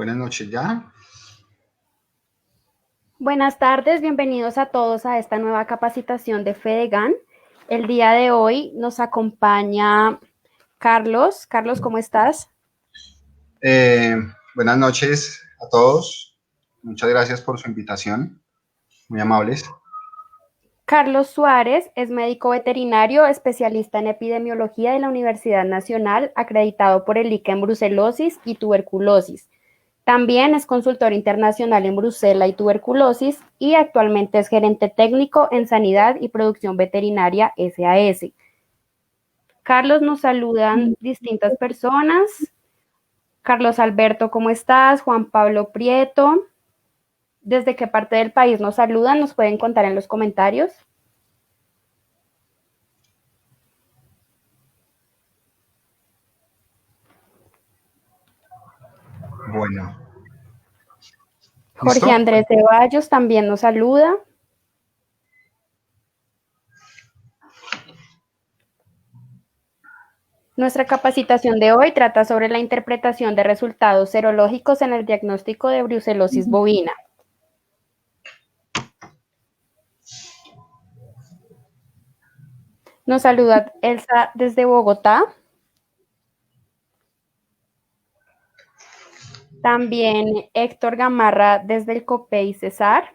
Buenas noches ya. Buenas tardes, bienvenidos a todos a esta nueva capacitación de FEDEGAN. El día de hoy nos acompaña Carlos. Carlos, ¿cómo estás? Eh, Buenas noches a todos. Muchas gracias por su invitación. Muy amables. Carlos Suárez es médico veterinario, especialista en epidemiología de la Universidad Nacional, acreditado por el ICA en brucelosis y tuberculosis. También es consultor internacional en brucela y tuberculosis y actualmente es gerente técnico en sanidad y producción veterinaria SAS. Carlos, nos saludan distintas personas. Carlos Alberto, ¿cómo estás? Juan Pablo Prieto. ¿Desde qué parte del país nos saludan? ¿Nos pueden contar en los comentarios? Bueno, Jorge ¿listo? Andrés Ceballos también nos saluda. Nuestra capacitación de hoy trata sobre la interpretación de resultados serológicos en el diagnóstico de brucelosis bovina. Nos saluda Elsa desde Bogotá. También Héctor Gamarra desde el COPEI Cesar.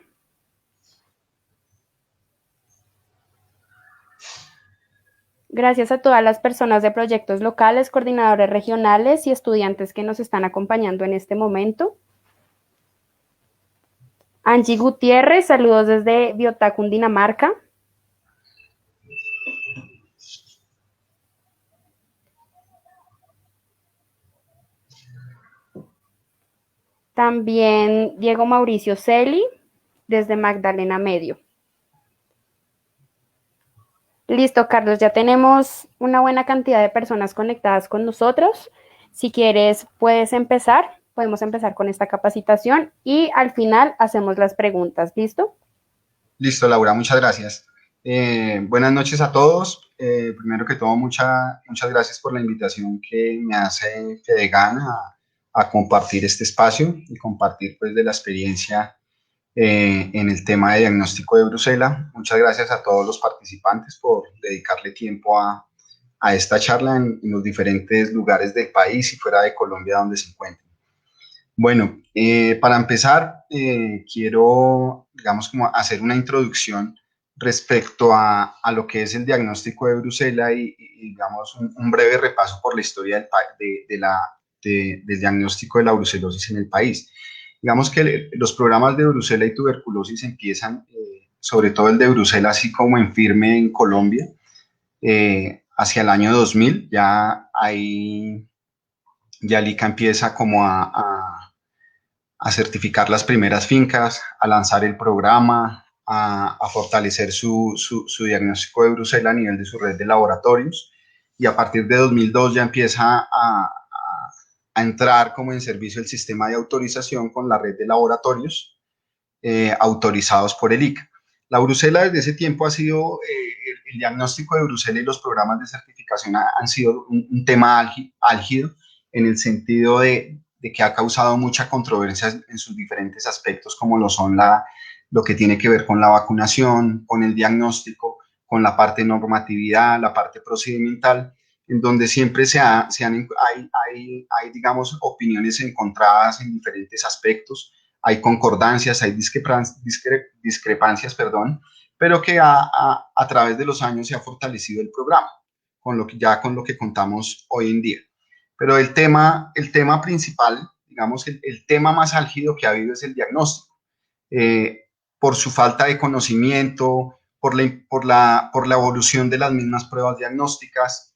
Gracias a todas las personas de proyectos locales, coordinadores regionales y estudiantes que nos están acompañando en este momento. Angie Gutiérrez, saludos desde Biotá, Cundinamarca. También Diego Mauricio Celi, desde Magdalena Medio. Listo, Carlos, ya tenemos una buena cantidad de personas conectadas con nosotros. Si quieres, puedes empezar. Podemos empezar con esta capacitación y al final hacemos las preguntas. ¿Listo? Listo, Laura, muchas gracias. Buenas noches a todos. Primero que todo, muchas gracias por la invitación que me hace Fedegan a compartir este espacio y compartir pues de la experiencia en el tema de diagnóstico de Brucela. Muchas gracias a todos los participantes por dedicarle tiempo a esta charla en los diferentes lugares del país y fuera de Colombia donde se encuentren. Bueno, para empezar, quiero, digamos, como hacer una introducción respecto a lo que es el diagnóstico de Brucela y, digamos, un breve repaso por la historia del diagnóstico de la brucelosis en el país. Digamos que los programas de Brucela y tuberculosis empiezan, sobre todo el de Brucela, así como en firme en Colombia, hacia el año 2000. Ya el ICA empieza como a certificar las primeras fincas, a lanzar el programa, a fortalecer su diagnóstico de Brucela a nivel de su red de laboratorios. Y a partir de 2002 ya empieza a entrar como en servicio el sistema de autorización con la red de laboratorios autorizados por el ICA. La Brucela desde ese tiempo ha sido, el diagnóstico de Brucela y los programas de certificación han sido un tema álgido en el sentido de que ha causado mucha controversia en sus diferentes aspectos, como lo que tiene que ver con la vacunación, con el diagnóstico, con la parte de normatividad, la parte procedimental, en donde siempre hay, digamos, opiniones encontradas en diferentes aspectos, hay concordancias, hay discrepancias, perdón, pero que a través de los años se ha fortalecido el programa, con lo que contamos hoy en día. Pero el tema principal, digamos, el tema más álgido que ha habido es el diagnóstico. Eh, por su falta de conocimiento, por la evolución de las mismas pruebas diagnósticas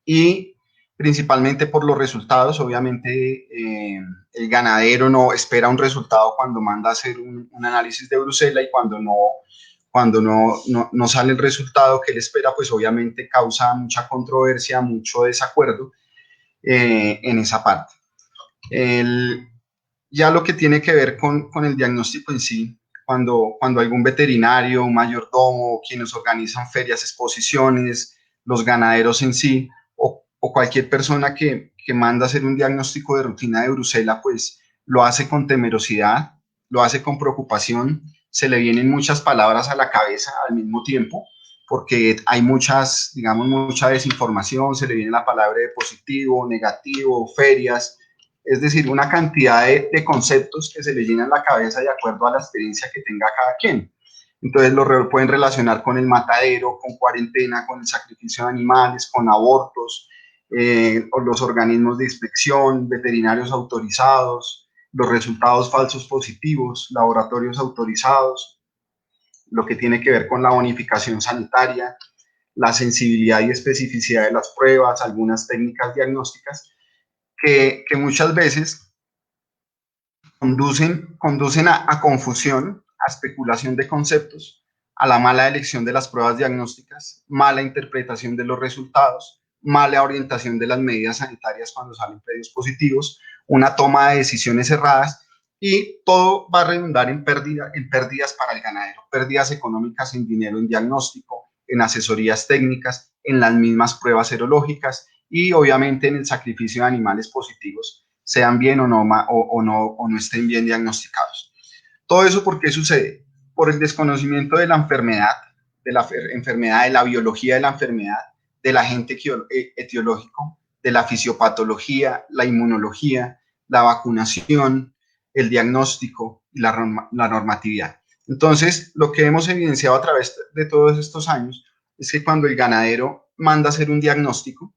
y principalmente por los resultados. Obviamente, el ganadero no espera un resultado cuando manda a hacer un análisis de Brucela, y cuando no sale el resultado que él espera, pues obviamente causa mucha controversia, mucho desacuerdo en esa parte. El, ya lo que tiene que ver con el diagnóstico en sí, cuando algún veterinario, un mayordomo, quienes organizan ferias, exposiciones, los ganaderos en sí, o cualquier persona que manda hacer un diagnóstico de rutina de Brucela, pues lo hace con temerosidad, lo hace con preocupación, se le vienen muchas palabras a la cabeza al mismo tiempo, porque hay muchas, digamos, mucha desinformación, se le viene la palabra de positivo, negativo, ferias, es decir, una cantidad de conceptos que se le llenan la cabeza de acuerdo a la experiencia que tenga cada quien. Entonces lo pueden relacionar con el matadero, con cuarentena, con el sacrificio de animales, con abortos, o los organismos de inspección, veterinarios autorizados, los resultados falsos positivos, laboratorios autorizados, lo que tiene que ver con la bonificación sanitaria, la sensibilidad y especificidad de las pruebas, algunas técnicas diagnósticas, que muchas veces conducen a confusión, a especulación de conceptos, a la mala elección de las pruebas diagnósticas, mala interpretación de los resultados, mala orientación de las medidas sanitarias cuando salen predios positivos, una toma de decisiones erradas, y todo va a redundar en pérdidas para el ganadero, pérdidas económicas en dinero en diagnóstico, en asesorías técnicas, en las mismas pruebas serológicas y obviamente en el sacrificio de animales positivos, sean bien o no estén bien diagnosticados. Todo eso, ¿por qué sucede? Por el desconocimiento de la enfermedad, de la biología de la enfermedad, del agente etiológico, de la fisiopatología, la inmunología, la vacunación, el diagnóstico y la normatividad. Entonces, lo que hemos evidenciado a través de todos estos años es que cuando el ganadero manda hacer un diagnóstico,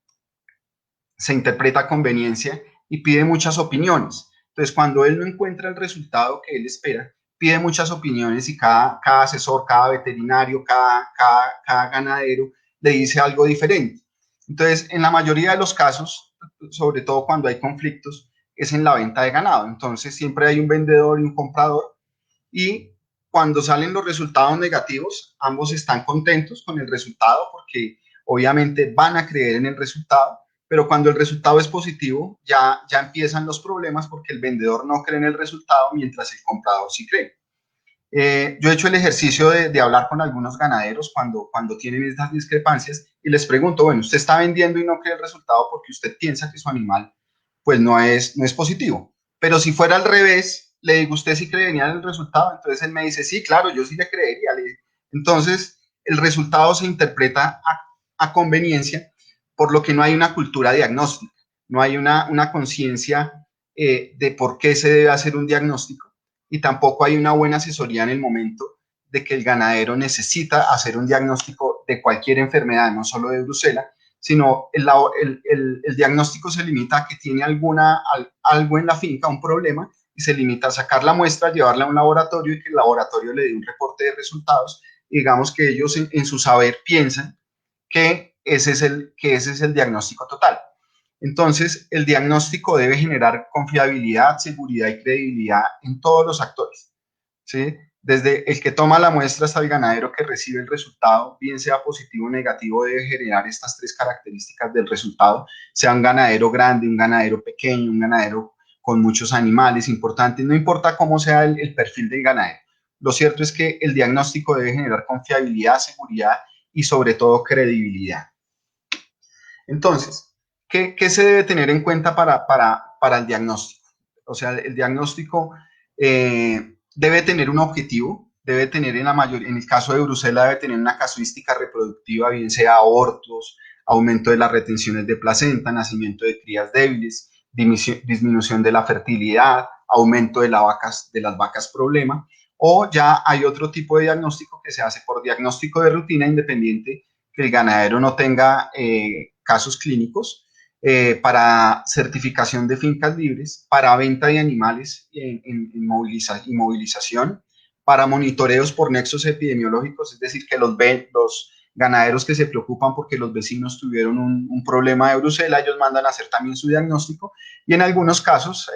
se interpreta a conveniencia y pide muchas opiniones. Entonces, cuando él no encuentra el resultado que él espera, pide muchas opiniones y cada asesor, cada veterinario, cada ganadero le dice algo diferente. Entonces, en la mayoría de los casos, sobre todo cuando hay conflictos, es en la venta de ganado. Entonces, siempre hay un vendedor y un comprador, y cuando salen los resultados negativos, ambos están contentos con el resultado porque obviamente van a creer en el resultado, pero cuando el resultado es positivo, ya empiezan los problemas porque el vendedor no cree en el resultado mientras el comprador sí cree. Yo he hecho el ejercicio de hablar con algunos ganaderos cuando tienen estas discrepancias y les pregunto, bueno, usted está vendiendo y no cree el resultado porque usted piensa que su animal pues no es positivo. Pero si fuera al revés, le digo, ¿usted sí creería en el resultado? Entonces él me dice, sí, claro, yo sí le creería. Entonces el resultado se interpreta a conveniencia, por lo que no hay una cultura diagnóstica, no hay una conciencia de por qué se debe hacer un diagnóstico, y tampoco hay una buena asesoría en el momento de que el ganadero necesita hacer un diagnóstico de cualquier enfermedad, no solo de brucela, sino el diagnóstico se limita a que tiene algo en la finca, un problema, y se limita a sacar la muestra, llevarla a un laboratorio y que el laboratorio le dé un reporte de resultados. Y digamos que ellos en su saber piensan que ese es el diagnóstico total. Entonces, el diagnóstico debe generar confiabilidad, seguridad y credibilidad en todos los actores, ¿sí? Desde el que toma la muestra hasta el ganadero que recibe el resultado, bien sea positivo o negativo, debe generar estas tres características del resultado, sea un ganadero grande, un ganadero pequeño, un ganadero con muchos animales importantes, no importa cómo sea el perfil del ganadero. Lo cierto es que el diagnóstico debe generar confiabilidad, seguridad y sobre todo credibilidad. Entonces, ¿qué se debe tener en cuenta para el diagnóstico? O sea, el diagnóstico debe tener un objetivo, debe tener en el caso de Brucela, debe tener una casuística reproductiva, bien sea abortos, aumento de las retenciones de placenta, nacimiento de crías débiles, disminución de la fertilidad, aumento de las vacas problema, o ya hay otro tipo de diagnóstico que se hace por diagnóstico de rutina independiente, que el ganadero no tenga casos clínicos, para certificación de fincas libres, para venta de animales en movilización, para monitoreos por nexos epidemiológicos, es decir, que los ganaderos que se preocupan porque los vecinos tuvieron un problema de brucela, ellos mandan a hacer también su diagnóstico, y en algunos casos,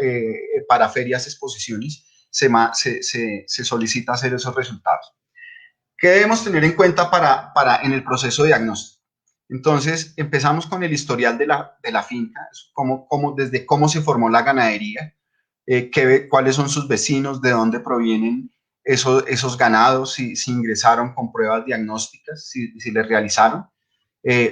para ferias, exposiciones, se solicita hacer esos resultados. ¿Qué debemos tener en cuenta en el proceso de diagnóstico? Entonces, empezamos con el historial de la finca, desde cómo se formó la ganadería, cuáles son sus vecinos, de dónde provienen esos ganados, si ingresaron con pruebas diagnósticas, si les realizaron,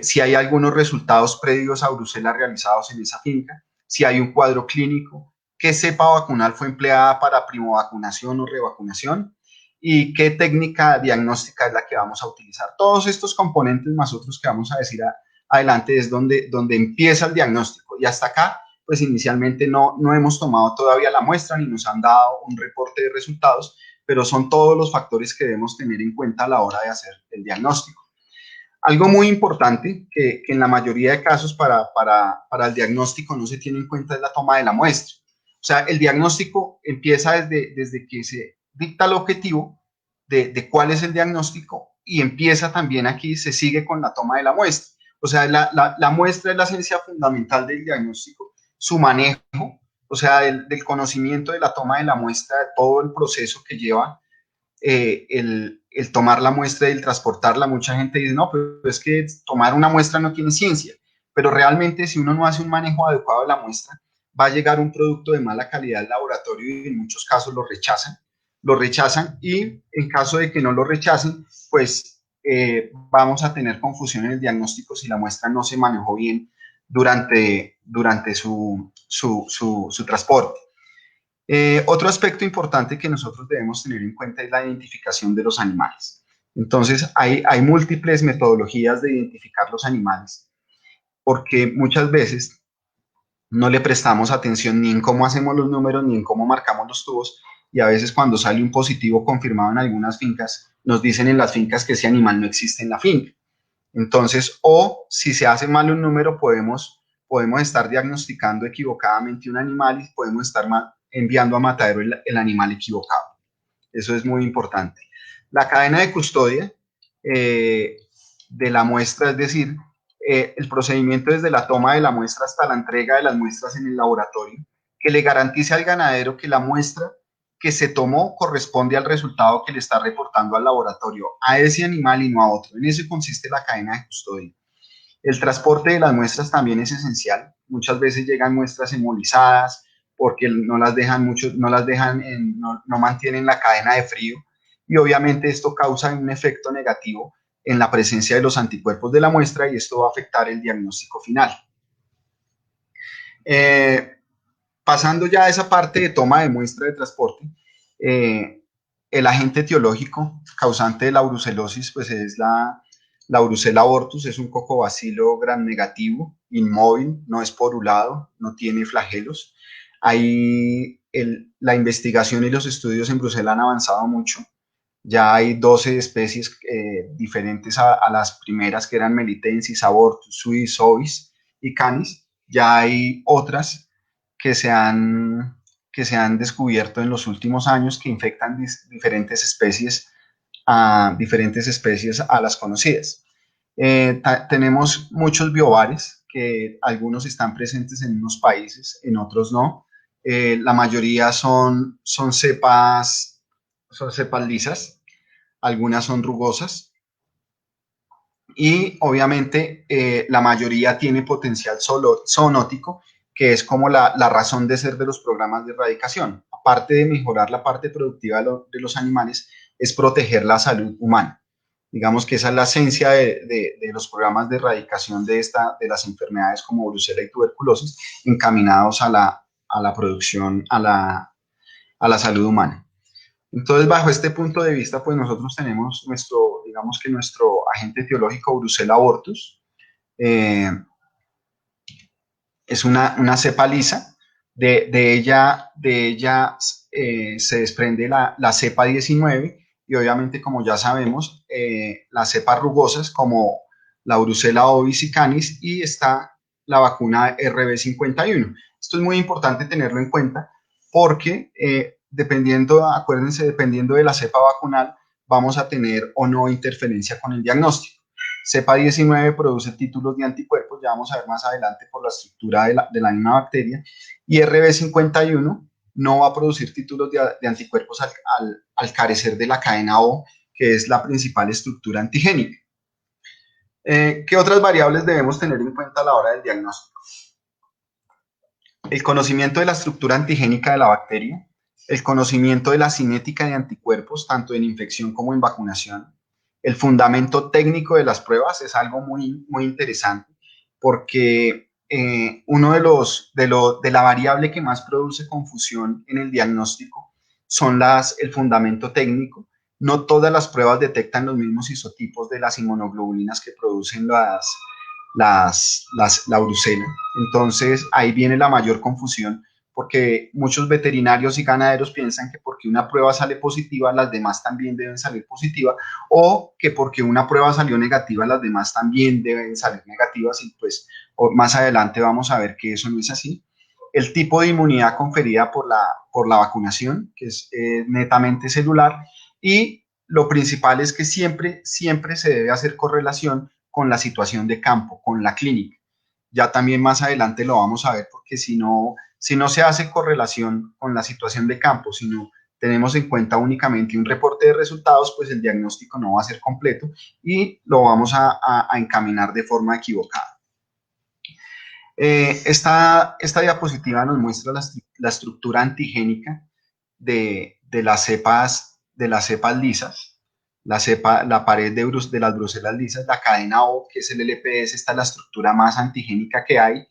si hay algunos resultados previos a brucela realizados en esa finca, si hay un cuadro clínico, qué cepa vacunal fue empleada para primovacunación o revacunación y qué técnica diagnóstica es la que vamos a utilizar. Todos estos componentes más otros que vamos a decir adelante es donde empieza el diagnóstico y hasta acá pues inicialmente no hemos tomado todavía la muestra ni nos han dado un reporte de resultados, pero son todos los factores que debemos tener en cuenta a la hora de hacer el diagnóstico. Algo muy importante que en la mayoría de casos para el diagnóstico no se tiene en cuenta es la toma de la muestra. O sea, el diagnóstico empieza desde que se dicta el objetivo de cuál es el diagnóstico y empieza también aquí, se sigue con la toma de la muestra. O sea, la muestra es la esencia fundamental del diagnóstico, su manejo, o sea, del conocimiento de la toma de la muestra, de todo el proceso que lleva el tomar la muestra y el transportarla. Mucha gente dice, no, pero es que tomar una muestra no tiene ciencia, pero realmente si uno no hace un manejo adecuado de la muestra, va a llegar un producto de mala calidad al laboratorio y en muchos casos lo rechazan y en caso de que no lo rechacen, pues vamos a tener confusión en el diagnóstico si la muestra no se manejó bien durante su transporte. Otro aspecto importante que nosotros debemos tener en cuenta es la identificación de los animales. Entonces, hay múltiples metodologías de identificar los animales, porque muchas veces no le prestamos atención ni en cómo hacemos los números, ni en cómo marcamos los tubos, y a veces cuando sale un positivo confirmado en algunas fincas, nos dicen en las fincas que ese animal no existe en la finca. Entonces, o si se hace mal un número, podemos estar diagnosticando equivocadamente un animal y podemos estar enviando a matadero el animal equivocado. Eso es muy importante. La cadena de custodia de la muestra, es decir, el procedimiento desde la toma de la muestra hasta la entrega de las muestras en el laboratorio, que le garantice al ganadero que la muestra que se tomó corresponde al resultado que le está reportando al laboratorio, a ese animal y no a otro. En eso consiste la cadena de custodia. El transporte de las muestras también es esencial. Muchas veces llegan muestras hemolizadas porque no mantienen la cadena de frío y obviamente esto causa un efecto negativo en la presencia de los anticuerpos de la muestra y esto va a afectar el diagnóstico final. Pasando ya a esa parte de toma de muestra de transporte, el agente etiológico causante de la brucelosis pues es la Brucella abortus, es un cocobacilo gram negativo, inmóvil, no esporulado, no tiene flagelos. La investigación y los estudios en Brucella han avanzado mucho. Ya hay 12 especies diferentes a las primeras que eran Melitensis, abortus, suis, ovis y canis. Ya hay otras que se han descubierto en los últimos años que infectan diferentes especies a las conocidas. Tenemos muchos biobares que algunos están presentes en unos países, en otros no. La mayoría son cepas lisas, algunas son rugosas y obviamente la mayoría tiene potencial zoonótico, que es como la razón de ser de los programas de erradicación. Aparte de mejorar la parte productiva de los animales, es proteger la salud humana. Digamos que esa es la esencia de los programas de erradicación de las enfermedades como brucela y tuberculosis, encaminados a la producción, a la salud humana. Entonces, bajo este punto de vista, pues nosotros tenemos digamos que nuestro agente etiológico Brucella abortus, es una cepa lisa, de ella se desprende la cepa 19 y obviamente como ya sabemos, las cepas rugosas como la Brucella ovis y canis y está la vacuna RB51. Esto es muy importante tenerlo en cuenta porque acuérdense, dependiendo de la cepa vacunal, vamos a tener o no interferencia con el diagnóstico. Cepa 19 produce títulos de anticuerpos, ya vamos a ver más adelante por la estructura de la misma bacteria, y RB51 no va a producir títulos de anticuerpos al carecer de la cadena O, que es la principal estructura antigénica. ¿Qué otras variables debemos tener en cuenta a la hora del diagnóstico? El conocimiento de la estructura antigénica de la bacteria, el conocimiento de la cinética de anticuerpos, tanto en infección como en vacunación. El fundamento técnico de las pruebas es algo muy, muy interesante porque uno de la variable que más produce confusión en el diagnóstico son el fundamento técnico. No todas las pruebas detectan los mismos isotipos de las inmunoglobulinas que producen la brucela. Entonces, ahí viene la mayor confusión, porque muchos veterinarios y ganaderos piensan que porque una prueba sale positiva, las demás también deben salir positivas, o que porque una prueba salió negativa, las demás también deben salir negativas, y pues más adelante vamos a ver que eso no es así. El tipo de inmunidad conferida por la vacunación, que es netamente celular, y lo principal es que siempre se debe hacer correlación con la situación de campo, con la clínica. Ya también más adelante lo vamos a ver, porque si no se hace correlación con la situación de campo, si no tenemos en cuenta únicamente un reporte de resultados, pues el diagnóstico no va a ser completo y lo vamos a encaminar de forma equivocada. Esta diapositiva nos muestra la estructura antigénica de las cepas lisas. La pared de las brucelas lisas, la cadena O, que es el LPS, esta es la estructura más antigénica que hay.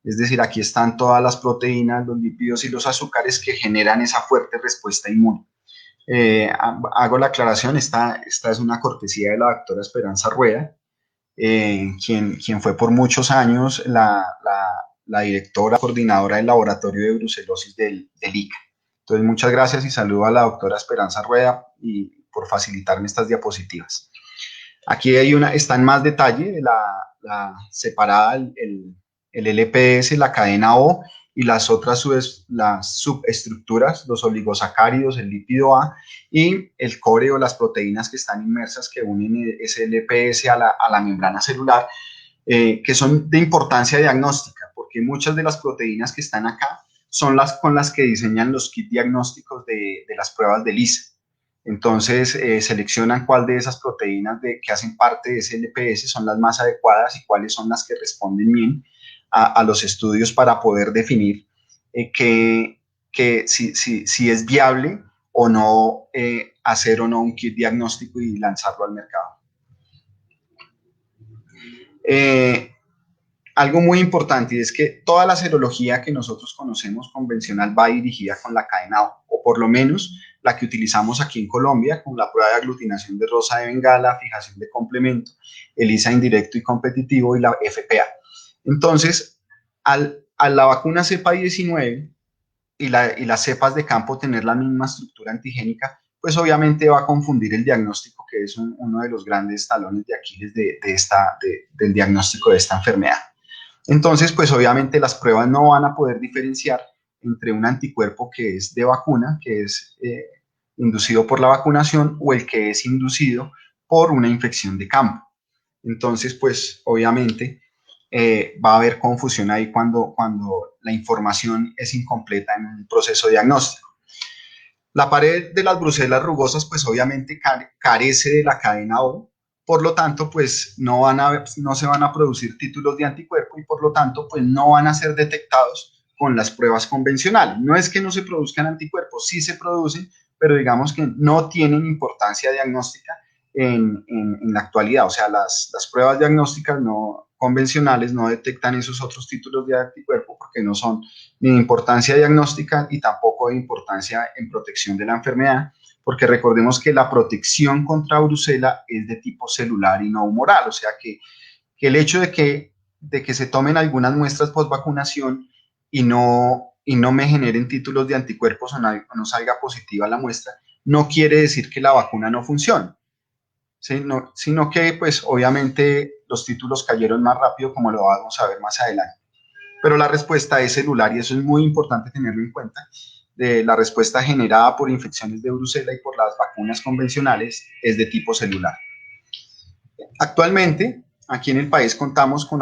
Es decir, aquí están todas las proteínas, los lípidos y los azúcares que generan esa fuerte respuesta inmune. Hago la aclaración, esta es una cortesía de la doctora Esperanza Rueda, quien fue por muchos años la directora coordinadora del laboratorio de brucelosis del ICA. Entonces, muchas gracias y saludo a la doctora Esperanza Rueda y por facilitarme estas diapositivas. Aquí está en más detalle separada el LPS, la cadena O y las otras las subestructuras, los oligosacáridos, el lípido A y el core o las proteínas que están inmersas que unen ese LPS a la membrana celular, que son de importancia diagnóstica, porque muchas de las proteínas que están acá son las con las que diseñan los kits diagnósticos de las pruebas de LISA. Entonces, seleccionan cuál de esas proteínas que hacen parte de ese LPS son las más adecuadas y cuáles son las que responden bien a los estudios para poder definir si es viable o no hacer o no un kit diagnóstico y lanzarlo al mercado. Algo muy importante y es que toda la serología que nosotros conocemos convencional va dirigida con la cadena O por lo menos la que utilizamos aquí en Colombia, con la prueba de aglutinación de rosa de Bengala, fijación de complemento, ELISA indirecto y competitivo y la FPA. Entonces, a la vacuna cepa 19 y las cepas de campo tener la misma estructura antigénica, pues obviamente va a confundir el diagnóstico, que es uno de los grandes talones de Aquiles del diagnóstico de esta enfermedad. Entonces, pues obviamente las pruebas no van a poder diferenciar entre un anticuerpo que es de vacuna, que es inducido por la vacunación, o el que es inducido por una infección de campo. Entonces, pues obviamente va a haber confusión ahí cuando la información es incompleta en un proceso diagnóstico. La pared de las brucelas rugosas, pues obviamente carece de la cadena O, por lo tanto, pues no se van a producir títulos de anticuerpo y por lo tanto, pues no van a ser detectados con las pruebas convencionales. No es que no se produzcan anticuerpos, sí se producen, pero digamos que no tienen importancia diagnóstica en la actualidad. O sea, las pruebas diagnósticas no convencionales no detectan esos otros títulos de anticuerpo porque no son ni de importancia diagnóstica y tampoco de importancia en protección de la enfermedad, porque recordemos que la protección contra brucela es de tipo celular y no humoral, o sea que el hecho de que se tomen algunas muestras post vacunación y no me generen títulos de anticuerpos o no salga positiva la muestra, no quiere decir que la vacuna no funcione, ¿sí? Sino que pues obviamente los títulos cayeron más rápido, como lo vamos a ver más adelante. Pero la respuesta es celular y eso es muy importante tenerlo en cuenta. La respuesta generada por infecciones de brucela y por las vacunas convencionales es de tipo celular. Actualmente, aquí en el país contamos con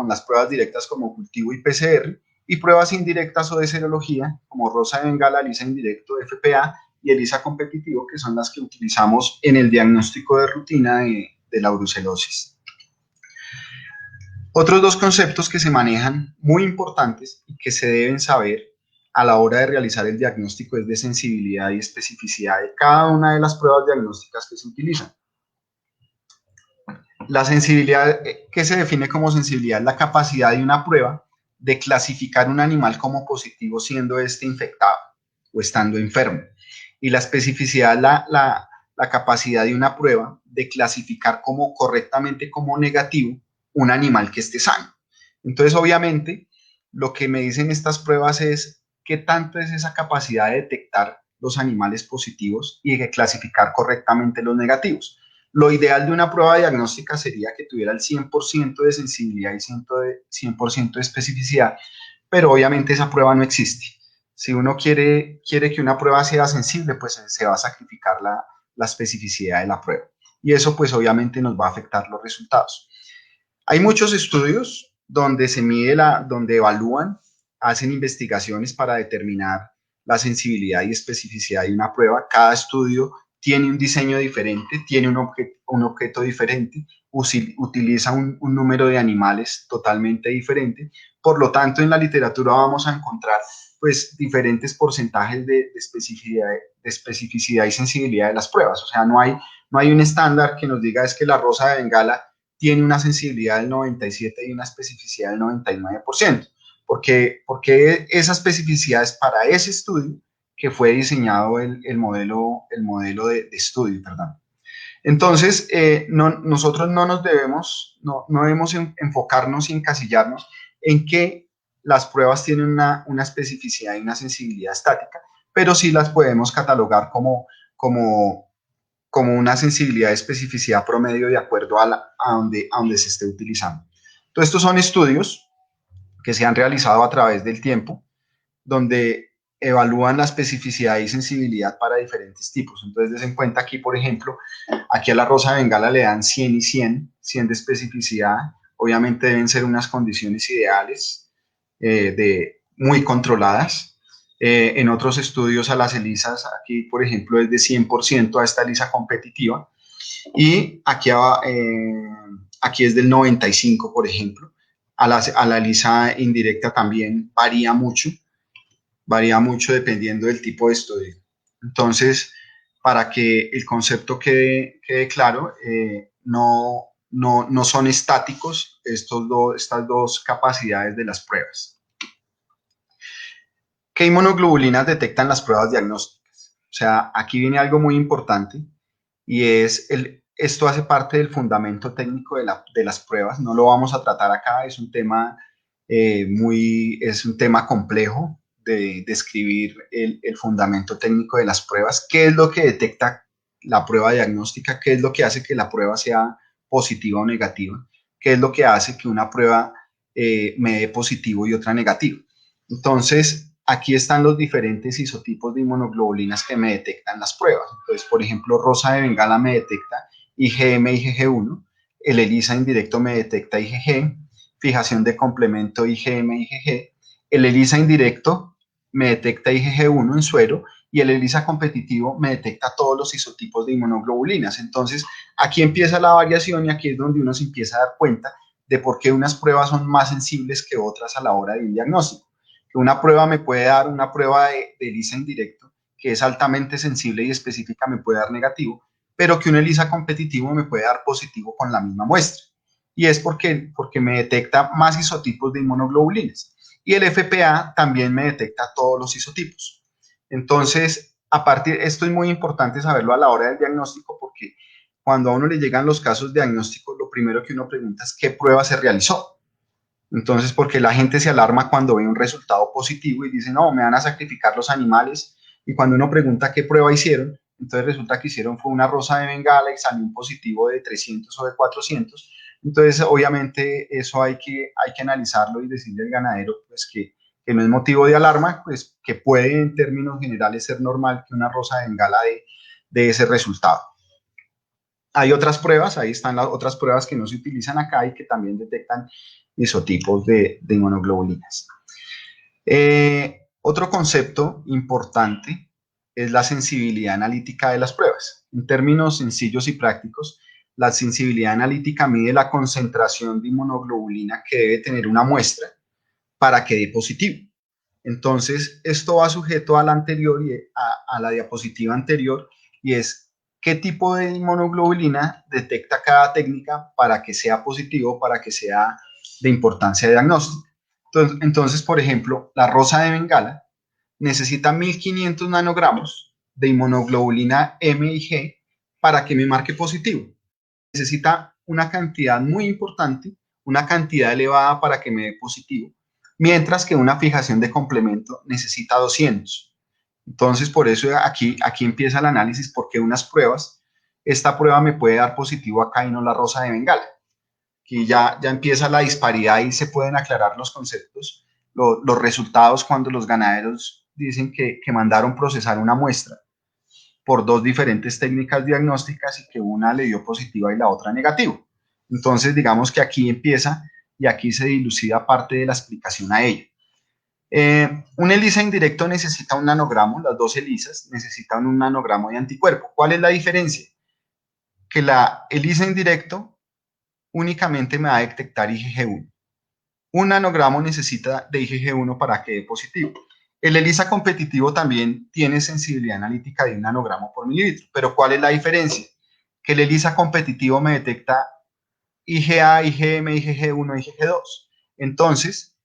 las pruebas directas como cultivo y PCR y pruebas indirectas o de serología como rosa de Bengala, ELISA indirecto, FPA y ELISA competitivo, que son las que utilizamos en el diagnóstico de rutina de la brucelosis. Otros dos conceptos que se manejan muy importantes y que se deben saber a la hora de realizar el diagnóstico es de sensibilidad y especificidad de cada una de las pruebas diagnósticas que se utilizan. La sensibilidad, ¿qué se define como sensibilidad? La capacidad de una prueba de clasificar un animal como positivo siendo este infectado o estando enfermo. Y la especificidad es la capacidad de una prueba de clasificar como correctamente como negativo un animal que esté sano. Entonces, obviamente, lo que me dicen estas pruebas es qué tanto es esa capacidad de detectar los animales positivos y de clasificar correctamente los negativos. Lo ideal de una prueba diagnóstica sería que tuviera el 100% de sensibilidad y 100% de especificidad, pero obviamente esa prueba no existe. Si uno quiere que una prueba sea sensible, pues se va a sacrificar la especificidad de la prueba. Y eso pues obviamente nos va a afectar los resultados. Hay muchos estudios donde se mide donde evalúan, hacen investigaciones para determinar la sensibilidad y especificidad de una prueba. Cada estudio tiene un diseño diferente, tiene un objeto diferente, utiliza un número de animales totalmente diferente. Por lo tanto, en la literatura vamos a encontrar pues diferentes porcentajes de especificidad y sensibilidad de las pruebas. O sea, no hay un estándar que nos diga es que la rosa de Bengala tiene una sensibilidad del 97% y una especificidad del 99%. Porque esa especificidad es para ese estudio que fue diseñado el modelo de estudio, perdón. Entonces, nosotros no debemos enfocarnos y encasillarnos en que las pruebas tienen una especificidad y una sensibilidad estática, pero sí las podemos catalogar como una sensibilidad y especificidad promedio de acuerdo a donde se esté utilizando. Entonces, estos son estudios que se han realizado a través del tiempo, donde evalúan la especificidad y sensibilidad para diferentes tipos. Entonces, des en cuenta aquí, por ejemplo, aquí a la rosa de Bengala le dan 100 y 100 de especificidad. Obviamente deben ser unas condiciones ideales, muy controladas. En otros estudios a las ELISAs, aquí por ejemplo es de 100% a esta ELISA competitiva, y aquí es del 95%, por ejemplo. A la ELISA indirecta también varía mucho dependiendo del tipo de estudio. Entonces, para que el concepto quede claro, no son estáticos estas dos capacidades de las pruebas. ¿Qué inmunoglobulinas detectan las pruebas diagnósticas? O sea, aquí viene algo muy importante y esto hace parte del fundamento técnico de las pruebas. No lo vamos a tratar acá, es un tema complejo de describir el fundamento técnico de las pruebas. ¿Qué es lo que detecta la prueba diagnóstica? ¿Qué es lo que hace que la prueba sea positiva o negativa? ¿Qué es lo que hace que una prueba me dé positivo y otra negativo? Entonces, aquí están los diferentes isotipos de inmunoglobulinas que me detectan las pruebas. Entonces, por ejemplo, rosa de Bengala me detecta IgM y IgG1, el ELISA indirecto me detecta IgG, fijación de complemento IgM y IgG, el ELISA indirecto me detecta IgG1 en suero y el ELISA competitivo me detecta todos los isotipos de inmunoglobulinas. Entonces, aquí empieza la variación y aquí es donde uno se empieza a dar cuenta de por qué unas pruebas son más sensibles que otras a la hora de un diagnóstico. Una prueba me puede dar una prueba de ELISA indirecto, que es altamente sensible y específica, me puede dar negativo, pero que un ELISA competitivo me puede dar positivo con la misma muestra. Y es porque me detecta más isotipos de inmunoglobulinas. Y el FPA también me detecta todos los isotipos. Entonces, esto es muy importante saberlo a la hora del diagnóstico, porque cuando a uno le llegan los casos diagnósticos, lo primero que uno pregunta es qué prueba se realizó. Entonces, porque la gente se alarma cuando ve un resultado positivo y dice, no, me van a sacrificar los animales. Y cuando uno pregunta qué prueba hicieron, entonces resulta que hicieron fue una rosa de Bengala y salió un positivo de 300 o de 400. Entonces, obviamente, eso hay que analizarlo y decirle al ganadero pues, que no es motivo de alarma, pues que puede en términos generales ser normal que una rosa de Bengala de ese resultado. Hay otras pruebas, ahí están las otras pruebas que no se utilizan acá y que también detectan isotipos de inmunoglobulinas. Otro concepto importante es la sensibilidad analítica de las pruebas. En términos sencillos y prácticos, la sensibilidad analítica mide la concentración de inmunoglobulina que debe tener una muestra para que dé positivo. Entonces, esto va sujeto a la anterior a la diapositiva anterior, y es qué tipo de inmunoglobulina detecta cada técnica para que sea positivo, para que sea de importancia diagnóstica. Entonces, por ejemplo, la rosa de Bengala necesita 1500 nanogramos de inmunoglobulina M y G para que me marque positivo. Necesita una cantidad muy importante, una cantidad elevada para que me dé positivo, mientras que una fijación de complemento necesita 200. Entonces, por eso aquí empieza el análisis, porque unas pruebas, esta prueba me puede dar positivo acá y no la rosa de Bengala. Aquí ya empieza la disparidad y se pueden aclarar los conceptos, los resultados cuando los ganaderos dicen que mandaron procesar una muestra por dos diferentes técnicas diagnósticas y que una le dio positiva y la otra negativo. Entonces, digamos que aquí empieza y aquí se dilucida parte de la explicación a ello. Un ELISA indirecto necesita un nanogramo, las dos ELISAs necesitan un nanogramo de anticuerpo. ¿Cuál es la diferencia? Que la ELISA indirecto únicamente me va a detectar IgG1. Un nanogramo necesita de IgG1 para que dé positivo. El ELISA competitivo también tiene sensibilidad analítica de un nanogramo por mililitro, pero ¿cuál es la diferencia? Que el ELISA competitivo me detecta IgA, IgM, IgG1, IgG2. Entonces,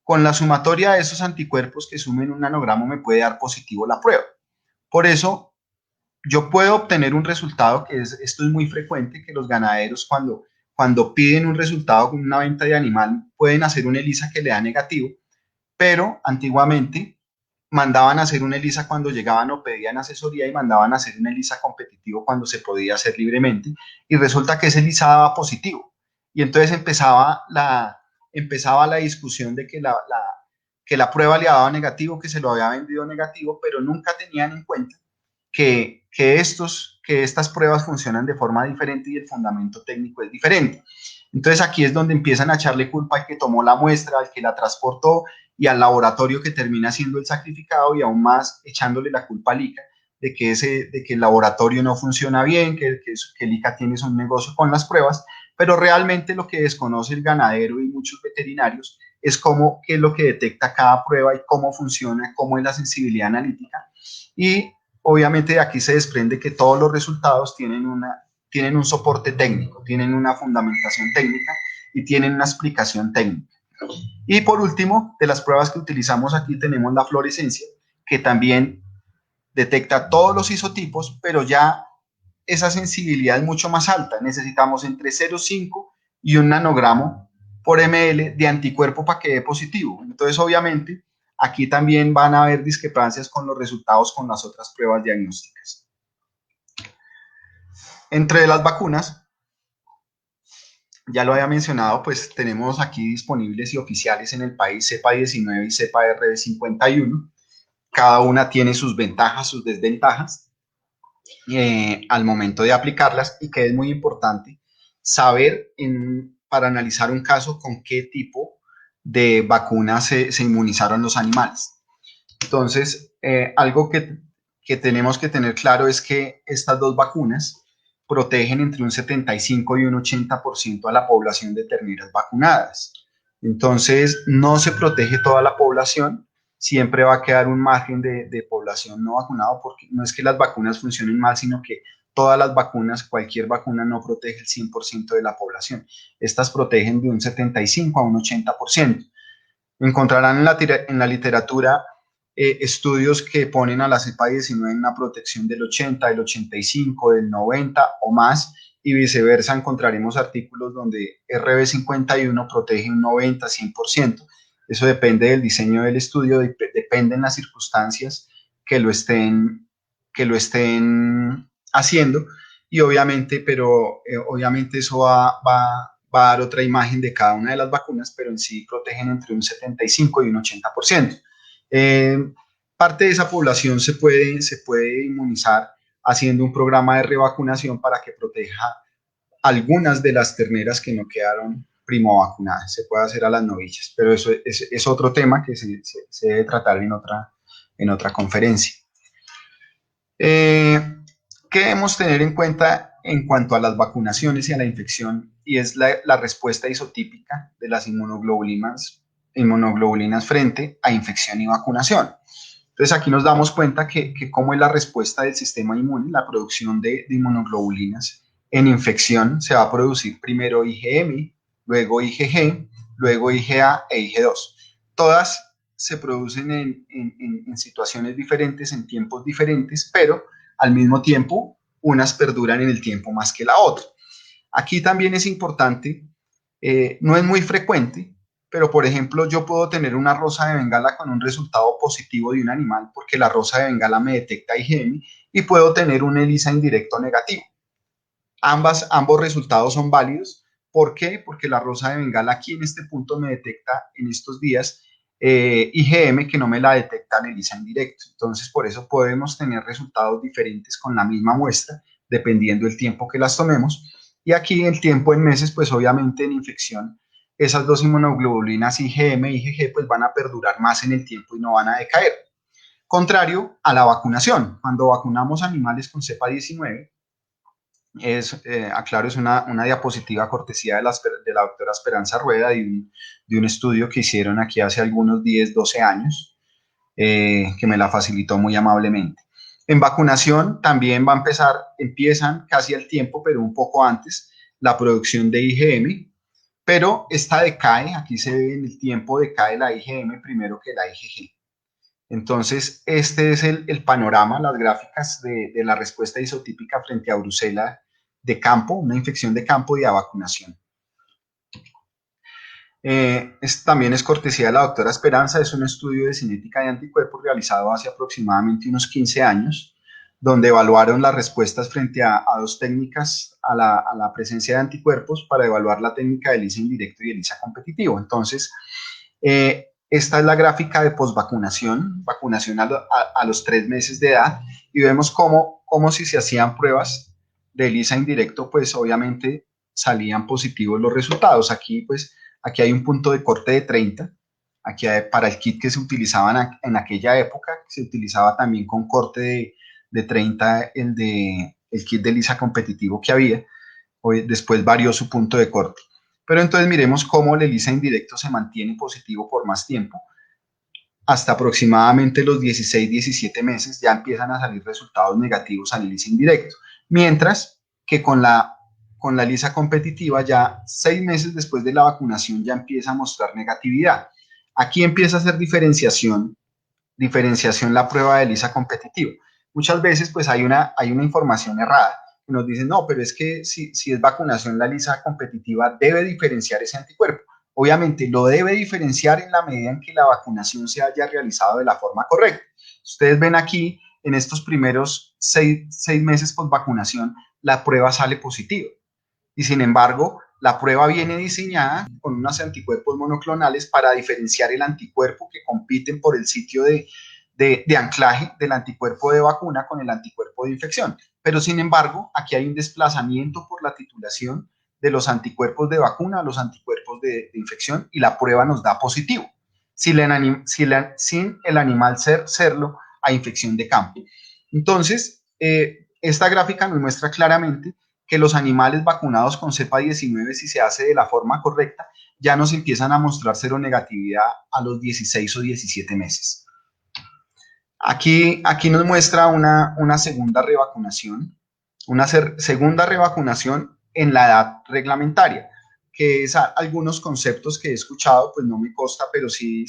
con la sumatoria de esos anticuerpos que sumen un nanogramo me puede dar positivo la prueba. Por eso, yo puedo obtener un resultado esto es muy frecuente, que los ganaderos cuando piden un resultado con una venta de animal pueden hacer un ELISA que le da negativo, pero antiguamente mandaban a hacer un ELISA cuando llegaban o pedían asesoría y mandaban a hacer un ELISA competitivo cuando se podía hacer libremente y resulta que ese ELISA daba positivo y entonces empezaba la discusión de que la prueba le daba negativo, que se lo había vendido negativo, pero nunca tenían en cuenta que estas pruebas funcionan de forma diferente y el fundamento técnico es diferente. Entonces aquí es donde empiezan a echarle culpa al que tomó la muestra, al que la transportó y al laboratorio que termina siendo el sacrificado y aún más echándole la culpa al ICA de que el laboratorio no funciona bien, que el ICA tiene un negocio con las pruebas, pero realmente lo que desconoce el ganadero y muchos veterinarios es qué es lo que detecta cada prueba y cómo funciona, cómo es la sensibilidad analítica. Y obviamente de aquí se desprende que todos los resultados tienen un soporte técnico, tienen una fundamentación técnica y tienen una explicación técnica. Y por último, de las pruebas que utilizamos aquí tenemos la fluorescencia, que también detecta todos los isotipos, pero ya esa sensibilidad es mucho más alta. Necesitamos entre 0,5 y 1 nanogramo por ml de anticuerpo para que dé positivo. Entonces, obviamente, aquí también van a haber discrepancias con los resultados con las otras pruebas diagnósticas. Entre las vacunas, ya lo había mencionado, pues tenemos aquí disponibles y oficiales en el país cepa 19 y cepa RB51. Cada una tiene sus ventajas, sus desventajas al momento de aplicarlas y que es muy importante saber para analizar un caso con qué tipo de vacuna se inmunizaron los animales. Entonces, algo que tenemos que tener claro es que estas dos vacunas protegen entre un 75 y un 80% a la población de terneras vacunadas. Entonces, no se protege toda la población, siempre va a quedar un margen de población no vacunado, porque no es que las vacunas funcionen mal, sino que todas las vacunas, cualquier vacuna no protege el 100% de la población. Estas protegen de un 75 a un 80%. Encontrarán en la literatura estudios que ponen a la cepa 19 en una protección del 80, del 85, del 90 o más, y viceversa encontraremos artículos donde RB51 protege un 90, 100%. Eso depende del diseño del estudio, dependen las circunstancias que lo estén haciendo, y obviamente, obviamente eso va a dar otra imagen de cada una de las vacunas, pero en sí protegen entre un 75 y un 80%. Parte de esa población se puede inmunizar haciendo un programa de revacunación para que proteja algunas de las terneras que no quedaron primo vacunadas. Se puede hacer a las novillas, pero eso es otro tema que se debe tratar en otra conferencia. ¿Qué debemos tener en cuenta en cuanto a las vacunaciones y a la infección? Y es la respuesta isotípica de las inmunoglobulinas frente a infección y vacunación. Entonces aquí nos damos cuenta que cómo es la respuesta del sistema inmune, la producción de inmunoglobulinas en infección. Se va a producir primero IgM, luego IgG, luego IgA e IgG2. todas se producen en situaciones diferentes, en tiempos diferentes, pero al mismo tiempo unas perduran en el tiempo más que la otra. Aquí también es importante, no es muy frecuente, pero por ejemplo yo puedo tener una rosa de Bengala con un resultado positivo de un animal porque la rosa de Bengala me detecta IgM, y puedo tener un ELISA indirecto negativo. Ambos resultados son válidos. ¿Por qué? Porque la rosa de Bengala aquí en este punto me detecta en estos días IgM, que no me la detecta el ELISA indirecto. Entonces, por eso podemos tener resultados diferentes con la misma muestra, dependiendo del tiempo que las tomemos. Y aquí el tiempo en meses, pues obviamente en infección, esas dos inmunoglobulinas IgM e IgG pues van a perdurar más en el tiempo y no van a decaer. Contrario a la vacunación. Cuando vacunamos animales con cepa 19, aclaro, es una diapositiva cortesía de la doctora Esperanza Rueda de un estudio que hicieron aquí hace algunos 10, 12 años, que me la facilitó muy amablemente. En vacunación también empiezan casi al tiempo, pero un poco antes, la producción de IgM, pero esta decae, aquí se ve en el tiempo, decae la IgM primero que la IgG. Entonces, este es el panorama, las gráficas de la respuesta isotípica frente a brucela de campo, una infección de campo y a vacunación. También es cortesía de la doctora Esperanza, es un estudio de cinética de anticuerpos realizado hace aproximadamente unos 15 años, donde evaluaron las respuestas frente a dos técnicas a la presencia de anticuerpos para evaluar la técnica de ELISA indirecto y ELISA competitivo. Entonces, esta es la gráfica de posvacunación, vacunación a los 3 meses de edad, y vemos cómo si se hacían pruebas de ELISA indirecto, pues obviamente salían positivos los resultados. Aquí hay un punto de corte de 30, para el kit que se utilizaba en aquella época, se utilizaba también con corte de 30 el kit de ELISA competitivo que había. Hoy, después varió su punto de corte. Pero entonces miremos cómo el ELISA indirecto se mantiene positivo por más tiempo. Hasta aproximadamente los 16, 17 meses ya empiezan a salir resultados negativos al ELISA indirecto. Mientras que con la ELISA competitiva ya 6 meses después de la vacunación ya empieza a mostrar negatividad. Aquí empieza a hacer diferenciación la prueba de ELISA competitiva. Muchas veces pues hay una información errada. Nos dicen, no, pero es que si es vacunación, la ELISA competitiva debe diferenciar ese anticuerpo. Obviamente lo debe diferenciar en la medida en que la vacunación se haya realizado de la forma correcta. Ustedes ven aquí, en estos primeros 6 meses post vacunación, la prueba sale positiva. Y sin embargo, la prueba viene diseñada con unos anticuerpos monoclonales para diferenciar el anticuerpo que compiten por el sitio de anclaje del anticuerpo de vacuna con el anticuerpo de infección. Pero sin embargo, aquí hay un desplazamiento por la titulación de los anticuerpos de vacuna a los anticuerpos de infección, y la prueba nos da positivo, sin el animal serlo a infección de campo. Entonces, esta gráfica nos muestra claramente que los animales vacunados con cepa 19, si se hace de la forma correcta, ya nos empiezan a mostrar seronegatividad a los 16 o 17 meses. Aquí nos muestra una segunda revacunación, segunda revacunación en la edad reglamentaria, que es algunos conceptos que he escuchado, pues no me consta, pero sí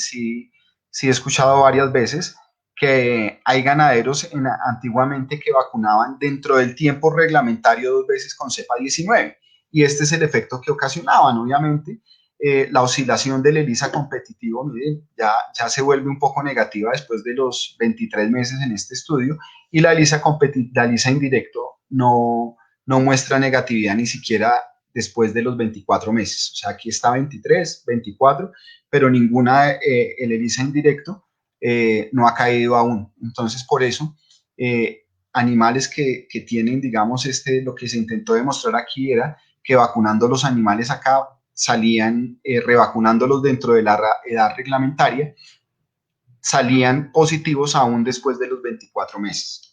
he escuchado varias veces que hay ganaderos antiguamente que vacunaban dentro del tiempo reglamentario 2 veces con cepa 19, y este es el efecto que ocasionaban. Obviamente, la oscilación del ELISA competitivo, miren, ya se vuelve un poco negativa después de los 23 meses en este estudio, y la ELISA indirecto no muestra negatividad ni siquiera después de los 24 meses. O sea, aquí está 23, 24, pero ninguna, el ELISA indirecto no ha caído aún. Entonces, por eso, animales que tienen, digamos, lo que se intentó demostrar aquí era que vacunando los animales acá salían, revacunándolos dentro de la edad reglamentaria, salían positivos aún después de los 24 meses.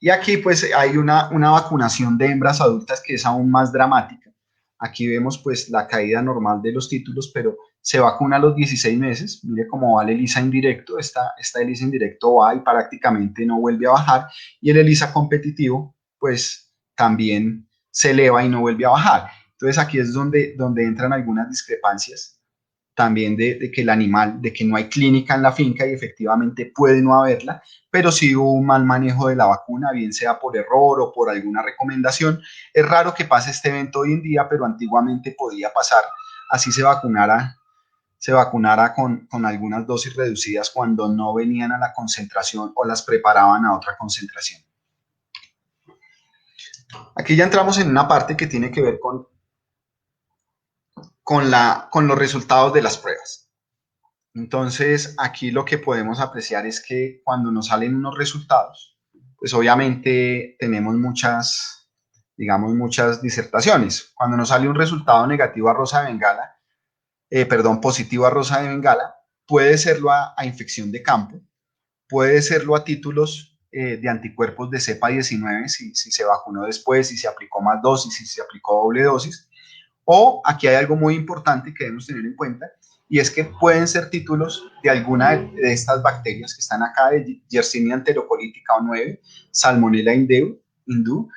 Y aquí pues hay una vacunación de hembras adultas que es aún más dramática. Aquí vemos pues la caída normal de los títulos, pero se vacuna a los 16 meses. Mire cómo va el ELISA indirecto. Esta ELISA indirecto va y prácticamente no vuelve a bajar. Y el ELISA competitivo pues también se eleva y no vuelve a bajar. Entonces aquí es donde entran algunas discrepancias. también de que el animal, de que no hay clínica en la finca y efectivamente puede no haberla, pero sí hubo un mal manejo de la vacuna, bien sea por error o por alguna recomendación. Es raro que pase este evento hoy en día, pero antiguamente podía pasar, así se vacunara con algunas dosis reducidas cuando no venían a la concentración o las preparaban a otra concentración. Aquí ya entramos en una parte que tiene que ver con los resultados de las pruebas. Entonces, aquí lo que podemos apreciar es que cuando nos salen unos resultados, pues obviamente tenemos muchas, digamos, muchas disertaciones. Cuando nos sale un resultado negativo a rosa de Bengala, positivo a rosa de Bengala, puede serlo a infección de campo, puede serlo a títulos de anticuerpos de cepa 19, si se vacunó después, si se aplicó más dosis, si se aplicó doble dosis, o aquí hay algo muy importante que debemos tener en cuenta, y es que pueden ser títulos de alguna de estas bacterias que están acá, de Yersinia enterocolitica O9, Salmonella indú,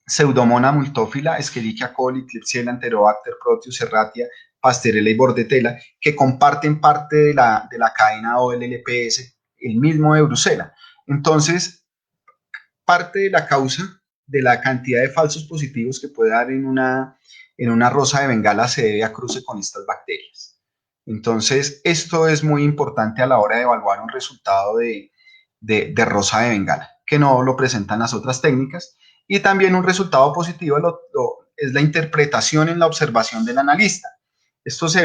Pseudomonas multófila, Escherichia coli, Klebsiella, Enterobacter, Proteus, Serratia, Pasteurella y Bordetella, que comparten parte de la cadena OLLPS, el mismo de Brucella. Entonces, parte de la causa de la cantidad de falsos positivos que puede dar en una rosa de Bengala se debe a cruce con estas bacterias. Entonces, esto es muy importante a la hora de evaluar un resultado de rosa de Bengala, que no lo presentan las otras técnicas. Y también un resultado positivo es la interpretación en la observación del analista. Esto se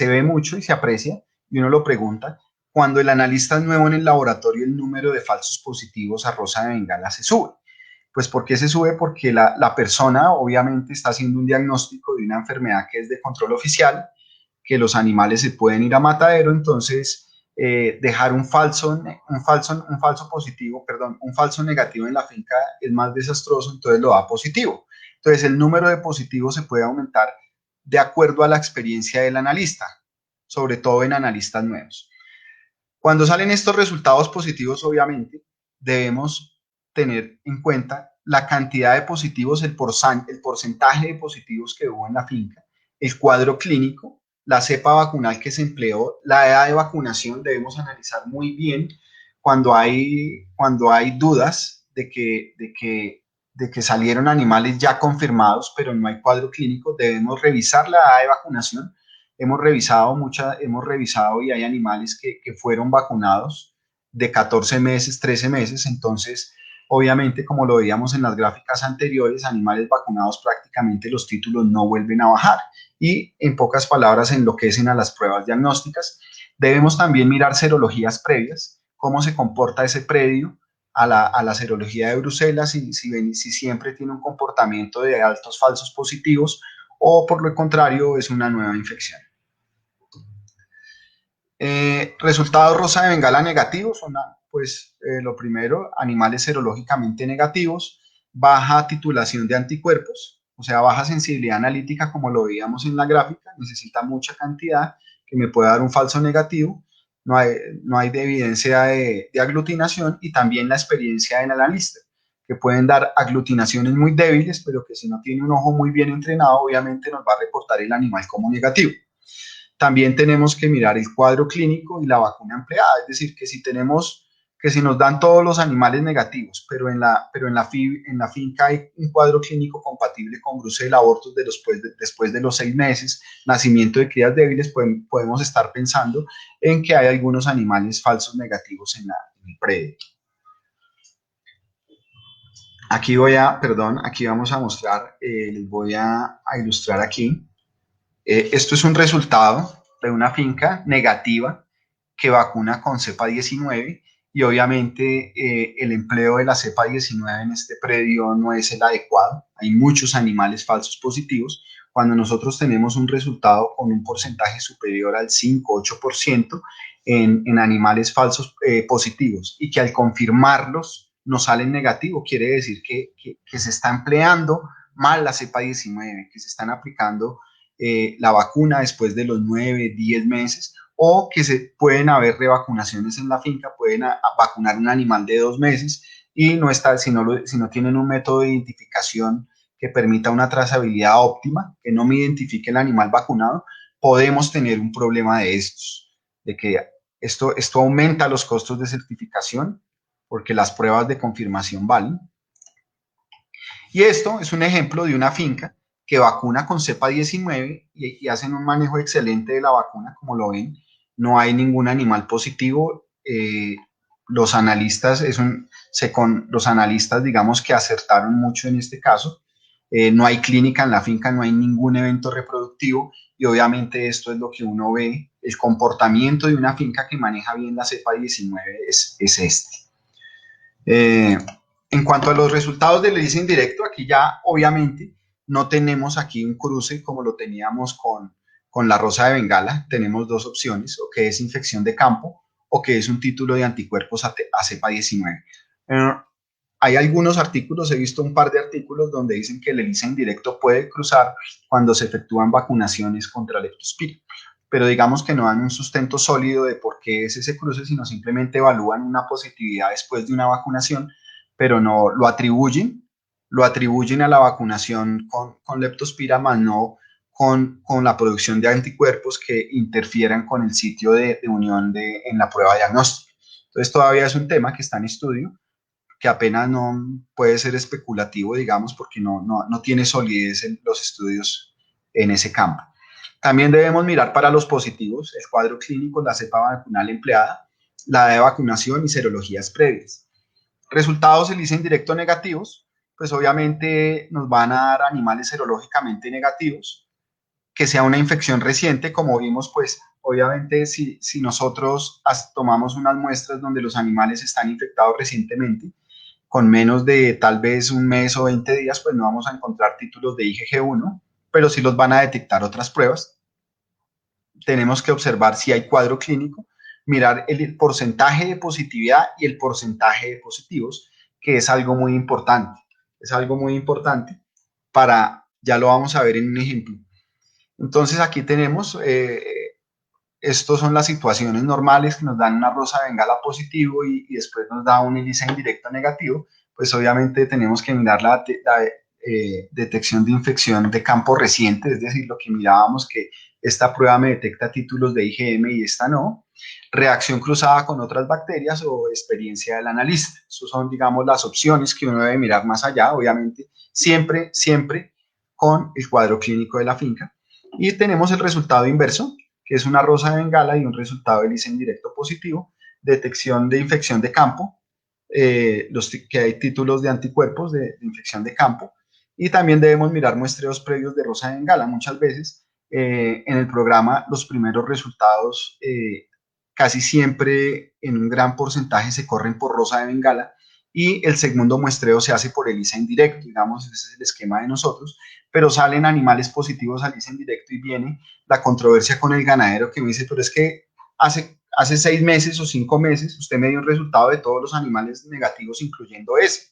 ve mucho y se aprecia, y uno lo pregunta, cuando el analista es nuevo en el laboratorio, el número de falsos positivos a rosa de Bengala se sube. Pues ¿por qué se sube? Porque la persona obviamente está haciendo un diagnóstico de una enfermedad que es de control oficial, que los animales se pueden ir a matadero, entonces dejar un falso positivo, perdón, un falso negativo en la finca es más desastroso, entonces lo da positivo. Entonces el número de positivos se puede aumentar de acuerdo a la experiencia del analista, sobre todo en analistas nuevos. Cuando salen estos resultados positivos, obviamente, debemos tener en cuenta la cantidad de positivos, el porcentaje de positivos que hubo en la finca, el cuadro clínico, la cepa vacunal que se empleó, la edad de vacunación. Debemos analizar muy bien cuando hay dudas de que salieron animales ya confirmados, pero no hay cuadro clínico. Debemos revisar la edad de vacunación. Hemos revisado y hay animales que fueron vacunados de 14 meses, 13 meses, entonces obviamente como lo veíamos en las gráficas anteriores, animales vacunados prácticamente los títulos no vuelven a bajar y en pocas palabras enloquecen a las pruebas diagnósticas. Debemos también mirar serologías previas, cómo se comporta ese predio a la serología de Bruselas, si siempre tiene un comportamiento de altos falsos positivos o por lo contrario es una nueva infección. Resultados rosa de Bengala negativos son, lo primero, animales serológicamente negativos, baja titulación de anticuerpos, o sea, baja sensibilidad analítica como lo veíamos en la gráfica, necesita mucha cantidad que me puede dar un falso negativo, no hay evidencia de aglutinación y también la experiencia del analista, que pueden dar aglutinaciones muy débiles, pero que si no tiene un ojo muy bien entrenado, obviamente nos va a reportar el animal como negativo. También tenemos que mirar el cuadro clínico y la vacuna empleada, es decir, que si nos dan todos los animales negativos, pero en la finca hay un cuadro clínico compatible con brucela, abortos después de los 6 meses, nacimiento de crías débiles, podemos estar pensando en que hay algunos animales falsos negativos en el predio. Aquí vamos a mostrar, les voy a ilustrar aquí. Esto es un resultado de una finca negativa que vacuna con cepa 19 y obviamente el empleo de la cepa 19 en este predio no es el adecuado. Hay muchos animales falsos positivos. Cuando nosotros tenemos un resultado con un porcentaje superior al 5-8% en animales falsos positivos y que al confirmarlos nos salen negativos, quiere decir que se está empleando mal la cepa 19, que se están aplicando la vacuna después de los 9, 10 meses, o que pueden haber revacunaciones en la finca, pueden vacunar un animal de 2 meses y no está, si no tienen un método de identificación que permita una trazabilidad óptima, que no me identifique el animal vacunado, podemos tener un problema de estos, de que esto aumenta los costos de certificación porque las pruebas de confirmación valen. Y esto es un ejemplo de una finca que vacuna con cepa 19 y hacen un manejo excelente de la vacuna, como lo ven. No hay ningún animal positivo. Los analistas, los analistas, digamos que acertaron mucho en este caso. No hay clínica en la finca, no hay ningún evento reproductivo y obviamente esto es lo que uno ve. El comportamiento de una finca que maneja bien la cepa 19 es este. En cuanto a los resultados del ELISA indirecto, aquí ya obviamente no tenemos aquí un cruce como lo teníamos con la rosa de Bengala. Tenemos dos opciones, o que es infección de campo o que es un título de anticuerpos a cepa 19. Hay algunos artículos, he visto un par de artículos donde dicen que el ELISA indirecto puede cruzar cuando se efectúan vacunaciones contra leptospira, pero digamos que no dan un sustento sólido de por qué es ese cruce, sino simplemente evalúan una positividad después de una vacunación, pero no lo atribuyen a la vacunación con leptospira, más no con la producción de anticuerpos que interfieran con el sitio de unión en la prueba diagnóstica. Entonces todavía es un tema que está en estudio, que apenas no puede ser especulativo, digamos, porque no tiene solidez en los estudios en ese campo. También debemos mirar para los positivos, el cuadro clínico, la cepa vacunal empleada, la de vacunación y serologías previas. Resultados ELISA indirecto negativos, pues obviamente nos van a dar animales serológicamente negativos, que sea una infección reciente, como vimos, pues obviamente si nosotros tomamos unas muestras donde los animales están infectados recientemente, con menos de tal vez un mes o 20 días, pues no vamos a encontrar títulos de IgG1, pero sí los van a detectar otras pruebas. Tenemos que observar si hay cuadro clínico, mirar el porcentaje de positividad y el porcentaje de positivos, que es algo muy importante. Es algo muy importante ya lo vamos a ver en un ejemplo. Entonces aquí tenemos, estos son las situaciones normales que nos dan una rosa de Bengala positivo y después nos da un ELISA indirecto negativo, pues obviamente tenemos que mirar la detección de infección de campo reciente, es decir, lo que mirábamos que esta prueba me detecta títulos de IgM y esta no, reacción cruzada con otras bacterias o experiencia del analista. Esas son, digamos, las opciones que uno debe mirar más allá, obviamente, siempre con el cuadro clínico de la finca. Y tenemos el resultado inverso, que es una rosa de Bengala y un resultado de ELISA indirecto positivo, detección de infección de campo, que hay títulos de anticuerpos de infección de campo, y también debemos mirar muestreos previos de rosa de Bengala. Muchas veces en el programa los primeros resultados casi siempre en un gran porcentaje se corren por rosa de Bengala y el segundo muestreo se hace por ELISA indirecto, digamos, ese es el esquema de nosotros, pero salen animales positivos al ELISA indirecto y viene la controversia con el ganadero que me dice, pero es que hace 6 meses o 5 meses usted me dio un resultado de todos los animales negativos, incluyendo ese.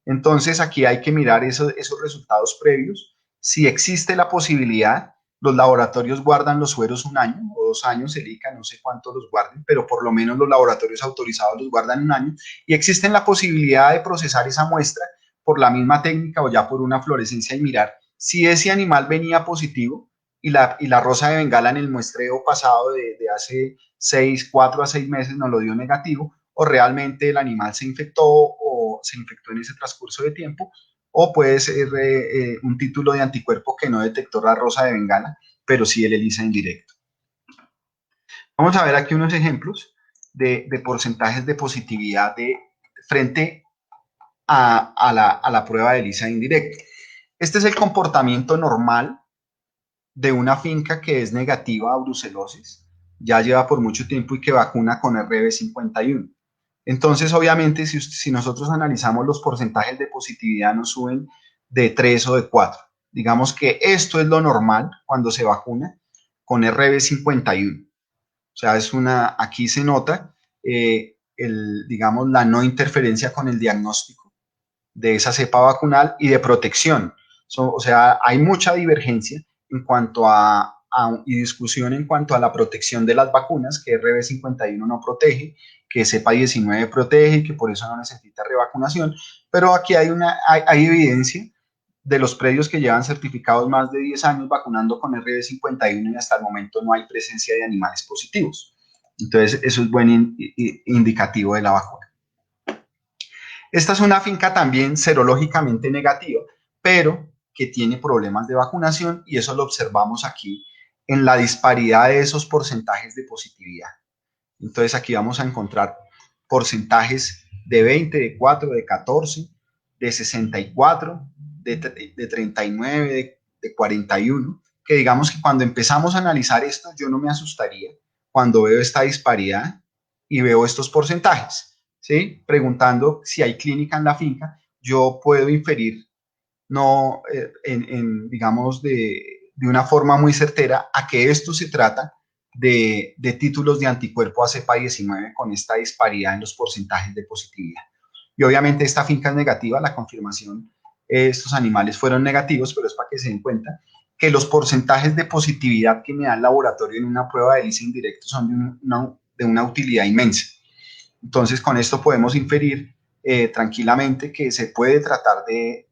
Entonces aquí hay que mirar esos resultados previos. Si existe la posibilidad, los laboratorios guardan los sueros 1 año o 2 años, el ICA, no sé cuánto los guarden, pero por lo menos los laboratorios autorizados los guardan 1 año y existe la posibilidad de procesar esa muestra por la misma técnica o ya por una fluorescencia y mirar si ese animal venía positivo y la rosa de Bengala en el muestreo pasado de hace 4 a 6 meses nos lo dio negativo, o realmente el animal se infectó o se infectó en ese transcurso de tiempo, o puede ser un título de anticuerpo que no detectó la rosa de Bengala, pero sí el ELISA indirecto. Vamos a ver aquí unos ejemplos de porcentajes de positividad frente a la prueba de ELISA indirecto. Este es el comportamiento normal de una finca que es negativa a brucelosis, ya lleva por mucho tiempo y que vacuna con RB51. Entonces, obviamente, si nosotros analizamos los porcentajes de positividad, nos suben de 3 o de 4. Digamos que esto es lo normal cuando se vacuna con RB51. O sea, aquí se nota, digamos, la no interferencia con el diagnóstico de esa cepa vacunal y de protección. O sea, hay mucha divergencia en cuanto y discusión en cuanto a la protección de las vacunas, que RB51 no protege, que cepa 19 protege y que por eso no necesita revacunación, pero aquí hay evidencia de los predios que llevan certificados más de 10 años vacunando con RB51 y hasta el momento no hay presencia de animales positivos. Entonces, eso es buen indicativo de la vacuna. Esta es una finca también serológicamente negativa, pero que tiene problemas de vacunación y eso lo observamos aquí en la disparidad de esos porcentajes de positividad. Entonces aquí vamos a encontrar porcentajes de 20, de 4, de 14, de 64, de 39, de 41, que digamos que cuando empezamos a analizar esto yo no me asustaría cuando veo esta disparidad y veo estos porcentajes, ¿sí? Preguntando si hay clínica en la finca, yo puedo inferir, no, digamos, de una forma muy certera a que esto se trata de títulos de anticuerpo a cepa 19 con esta disparidad en los porcentajes de positividad. Y obviamente esta finca es negativa, la confirmación, estos animales fueron negativos, pero es para que se den cuenta que los porcentajes de positividad que me da el laboratorio en una prueba de ELISA indirecto son de una utilidad inmensa. Entonces, con esto podemos inferir tranquilamente que se puede tratar de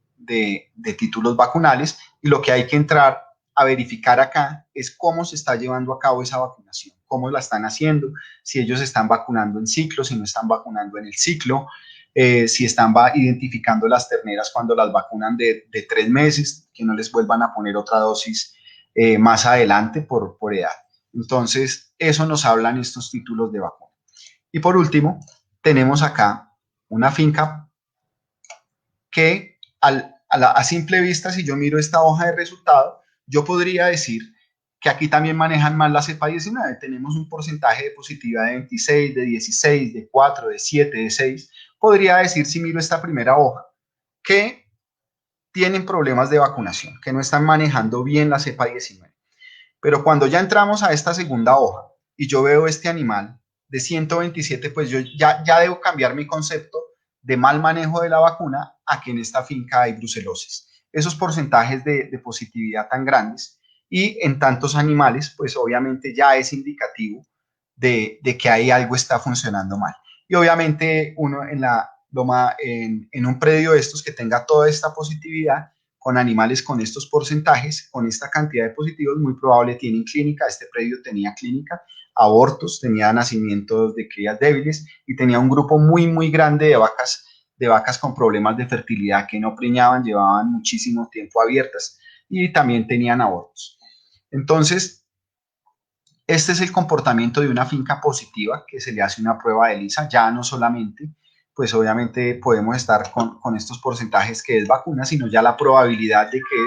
títulos vacunales y lo que hay que entrar a verificar acá es cómo se está llevando a cabo esa vacunación, cómo la están haciendo, si ellos están vacunando en ciclo, si no están vacunando en el ciclo, si están identificando las terneras cuando las vacunan de 3 meses, que no les vuelvan a poner otra dosis más adelante por edad. Entonces, eso nos hablan estos títulos de vacuna. Y por último, tenemos acá una finca que a simple vista, si yo miro esta hoja de resultado, yo podría decir que aquí también manejan mal la cepa 19. Tenemos un porcentaje de positividad de 26, de 16, de 4, de 7, de 6. Podría decir, si miro esta primera hoja, que tienen problemas de vacunación, que no están manejando bien la cepa 19. Pero cuando ya entramos a esta segunda hoja y yo veo este animal de 127, pues yo ya debo cambiar mi concepto de mal manejo de la vacuna a que en esta finca hay brucelosis. Esos porcentajes de positividad tan grandes y en tantos animales, pues obviamente ya es indicativo de que ahí algo está funcionando mal. Y obviamente uno en un predio de estos que tenga toda esta positividad, con animales con estos porcentajes, con esta cantidad de positivos, muy probable tienen clínica. Este predio tenía clínica, abortos, tenía nacimientos de crías débiles y tenía un grupo muy, muy grande de vacas con problemas de fertilidad que no preñaban, llevaban muchísimo tiempo abiertas y también tenían abortos. Entonces, este es el comportamiento de una finca positiva que se le hace una prueba de ELISA, ya no solamente, pues obviamente podemos estar con estos porcentajes que es vacuna, sino ya la probabilidad de que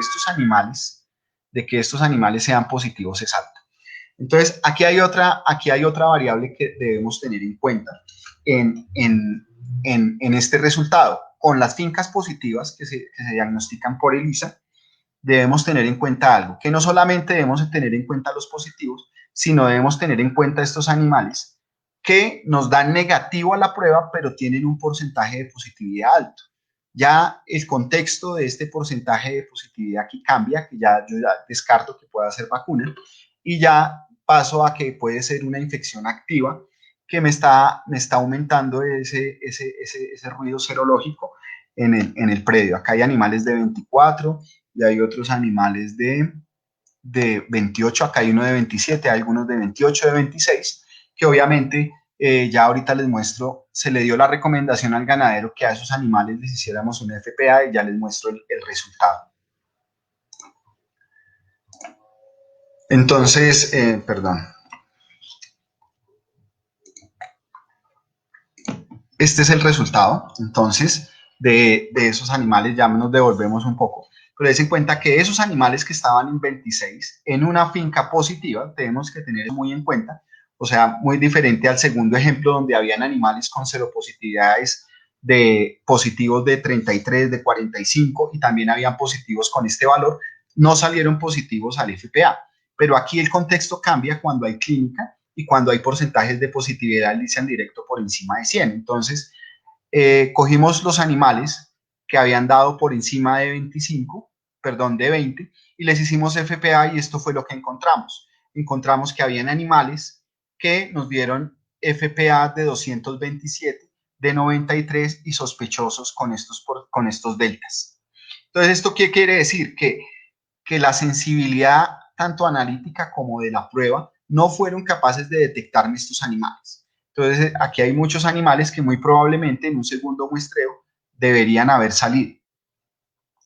estos animales sean positivos es alta. Entonces, aquí hay otra variable que debemos tener en cuenta en este resultado. Con las fincas positivas que se diagnostican por ELISA, debemos tener en cuenta algo, que no solamente debemos tener en cuenta los positivos, sino debemos tener en cuenta estos animales que nos dan negativo a la prueba, pero tienen un porcentaje de positividad alto. Ya el contexto de este porcentaje de positividad aquí cambia, que yo ya descarto que pueda ser vacuna, y ya paso a que puede ser una infección activa que me está aumentando ese ruido serológico en el predio. Acá hay animales de 24 y hay otros animales de 28, acá hay uno de 27, hay algunos de 28, de 26, que obviamente ya ahorita les muestro, se le dio la recomendación al ganadero que a esos animales les hiciéramos un FPA y ya les muestro el resultado. Entonces, perdón. Este es el resultado, entonces, de esos animales, ya nos devolvemos un poco. Pero den en cuenta que esos animales que estaban en 26 en una finca positiva, tenemos que tener muy en cuenta, o sea, muy diferente al segundo ejemplo donde habían animales con seropositividades de positivos de 33, de 45 y también habían positivos con este valor, no salieron positivos al FPA. Pero aquí el contexto cambia cuando hay clínica y cuando hay porcentajes de positividad del LICEN directo por encima de 100. Entonces, cogimos los animales que habían dado por encima de 25, perdón, de 20, y les hicimos FPA y esto fue lo que encontramos. Encontramos que habían animales que nos dieron FPA de 227, de 93 y sospechosos con estos deltas. Entonces, ¿esto qué quiere decir? Que la sensibilidad tanto analítica como de la prueba no fueron capaces de detectarme estos animales. Entonces, aquí hay muchos animales que muy probablemente en un segundo muestreo deberían haber salido.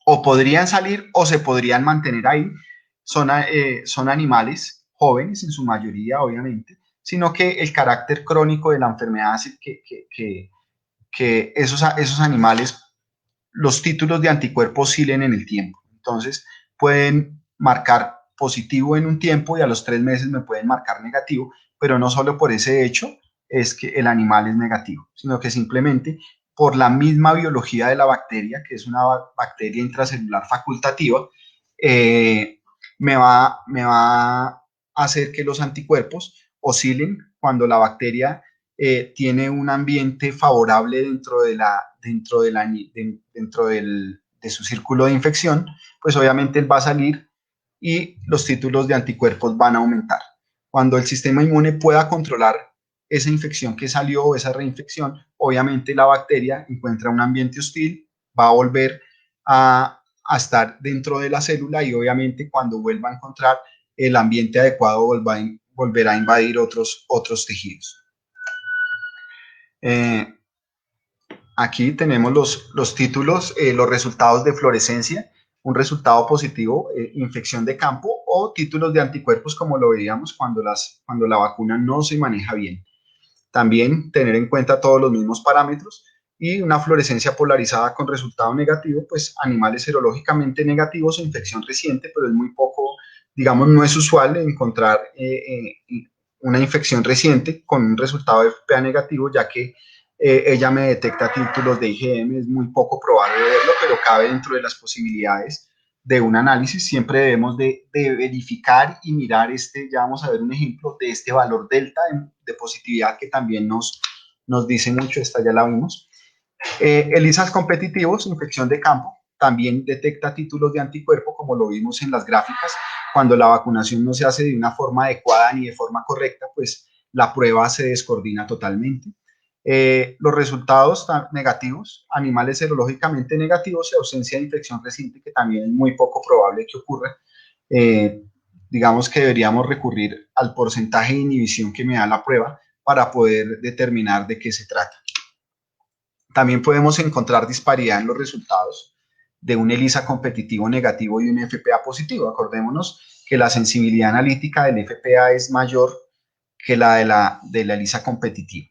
O podrían salir o se podrían mantener ahí. Son animales jóvenes en su mayoría, obviamente, sino que el carácter crónico de la enfermedad hace que esos animales, los títulos de anticuerpos oscilen en el tiempo. Entonces, pueden marcar positivo en un tiempo y a los 3 meses me pueden marcar negativo, pero no solo por ese hecho es que el animal es negativo, sino que simplemente por la misma biología de la bacteria, que es una bacteria intracelular facultativa, eh, me va a hacer que los anticuerpos oscilen cuando la bacteria tiene un ambiente favorable de su círculo de infección, pues obviamente él va a salir y los títulos de anticuerpos van a aumentar. Cuando el sistema inmune pueda controlar esa infección que salió o esa reinfección, obviamente la bacteria encuentra un ambiente hostil, va a volver a estar dentro de la célula y obviamente cuando vuelva a encontrar el ambiente adecuado volverá a invadir otros tejidos. Eh, Aquí tenemos los títulos, los resultados de fluorescencia, un resultado positivo, infección de campo o títulos de anticuerpos como lo veíamos cuando la vacuna no se maneja bien. También tener en cuenta todos los mismos parámetros y una fluorescencia polarizada con resultado negativo, pues animales serológicamente negativos o infección reciente, pero es muy poco, digamos, no es usual encontrar una infección reciente con un resultado de FPA negativo, ya que ella me detecta títulos de IgM, es muy poco probable verlo, pero cabe dentro de las posibilidades de un análisis. Siempre debemos de verificar y mirar ya vamos a ver un ejemplo de este valor delta de positividad que también nos dice mucho, esta ya la vimos. ELISAs competitivos, infección de campo, también detecta títulos de anticuerpo, como lo vimos en las gráficas. Cuando la vacunación no se hace de una forma adecuada ni de forma correcta, pues la prueba se descoordina totalmente. Los resultados negativos, animales serológicamente negativos y ausencia de infección reciente, que también es muy poco probable que ocurra. Eh, digamos que deberíamos recurrir al porcentaje de inhibición que me da la prueba para poder determinar de qué se trata. También podemos encontrar disparidad en los resultados de un ELISA competitivo negativo y un FPA positivo. Acordémonos que la sensibilidad analítica del FPA es mayor que la de la ELISA competitiva.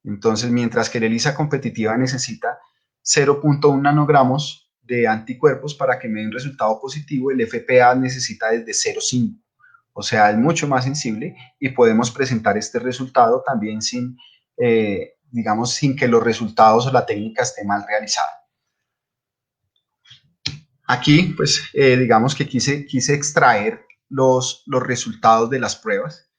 Entonces, mientras que la ELISA competitiva necesita 0.1 nanogramos de anticuerpos para que me dé un resultado positivo, el FPA necesita desde 0.5. O sea, es mucho más sensible y podemos presentar este resultado también digamos, sin que los resultados o la técnica esté mal realizada. Aquí, pues, digamos que quise extraer los resultados de las pruebas.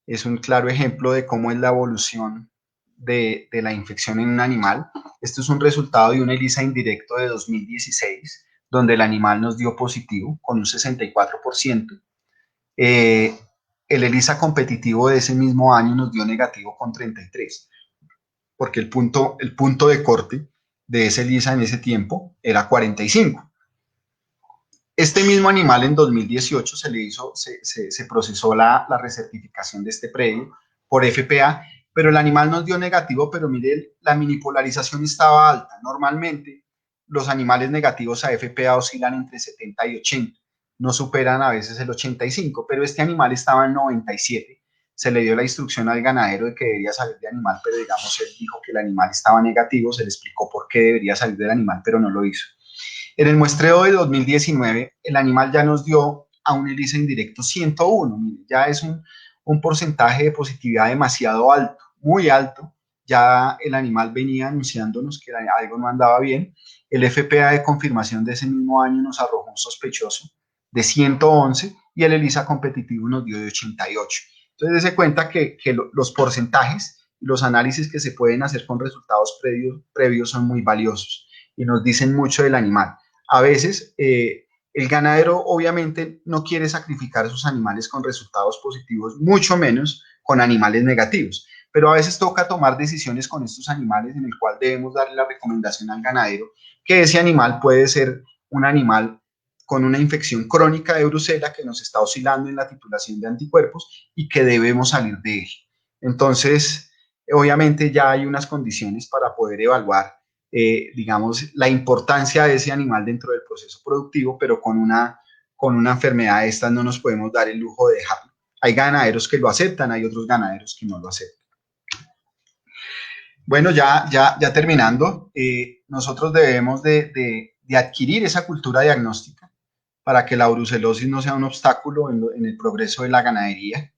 Es un claro ejemplo de cómo es la evolución de la infección en un animal. Esto es un resultado de un ELISA indirecto de 2016, donde el animal nos dio positivo con un 64%. Eh, el ELISA competitivo de ese mismo año nos dio negativo con 33%, porque el punto de corte de ese ELISA en ese tiempo era 45. Este mismo animal en 2018 se procesó la recertificación de este predio por FPA, pero el animal nos dio negativo, pero mire, la minipolarización estaba alta. Normalmente los animales negativos a FPA oscilan entre 70 y 80, no superan a veces el 85, pero este animal estaba en 97. Se le dio la instrucción al ganadero de que debía salir de animal, pero digamos, él dijo que el animal estaba negativo, se le explicó por qué debería salir del animal, pero no lo hizo. En el muestreo de 2019, el animal ya nos dio a un ELISA indirecto 101, ya es un porcentaje de positividad demasiado alto, muy alto. Ya el animal venía anunciándonos que algo no andaba bien. El FPA de confirmación de ese mismo año nos arrojó un sospechoso de 111 y el ELISA competitivo nos dio de 88. Entonces, se cuenta que los porcentajes y los análisis que se pueden hacer con resultados previos son muy valiosos y nos dicen mucho del animal. A veces el ganadero obviamente no quiere sacrificar sus animales con resultados positivos, mucho menos con animales negativos, pero a veces toca tomar decisiones con estos animales en el cual debemos darle la recomendación al ganadero que ese animal puede ser un animal con una infección crónica de brucela que nos está oscilando en la titulación de anticuerpos y que debemos salir de él. Entonces, obviamente ya hay unas condiciones para poder evaluar, digamos, la importancia de ese animal dentro del proceso productivo, pero con una enfermedad de estas no nos podemos dar el lujo de dejarlo. Hay ganaderos que lo aceptan, hay otros ganaderos que no lo aceptan. Bueno, ya terminando, nosotros debemos de adquirir esa cultura diagnóstica para que la brucelosis no sea un obstáculo en el progreso de la ganadería.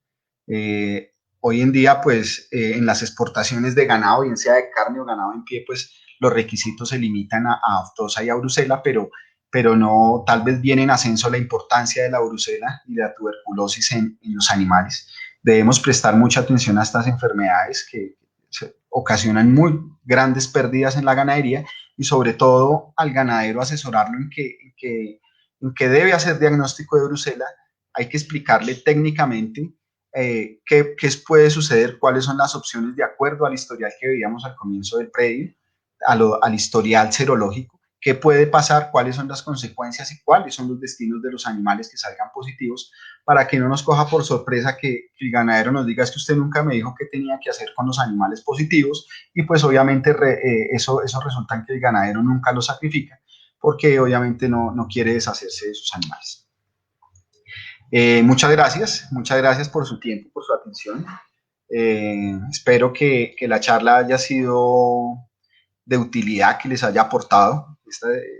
Hoy en día, pues, en las exportaciones de ganado, bien sea de carne o ganado en pie, pues los requisitos se limitan a aftosa y a brucela, pero no, tal vez viene en ascenso la importancia de la brucela y la tuberculosis en los animales. Debemos prestar mucha atención a estas enfermedades que ocasionan muy grandes pérdidas en la ganadería y sobre todo al ganadero asesorarlo en que debe hacer diagnóstico de brucela. Hay que explicarle técnicamente qué puede suceder, cuáles son las opciones de acuerdo al historial que veíamos al comienzo del predio, al historial serológico, qué puede pasar, cuáles son las consecuencias y cuáles son los destinos de los animales que salgan positivos, para que no nos coja por sorpresa que el ganadero nos diga: es que usted nunca me dijo qué tenía que hacer con los animales positivos, y pues obviamente eso resulta en que el ganadero nunca lo sacrifica, porque obviamente no quiere deshacerse de sus animales. Muchas gracias por su tiempo, por su atención. Espero que la charla haya sido de utilidad, que les haya aportado.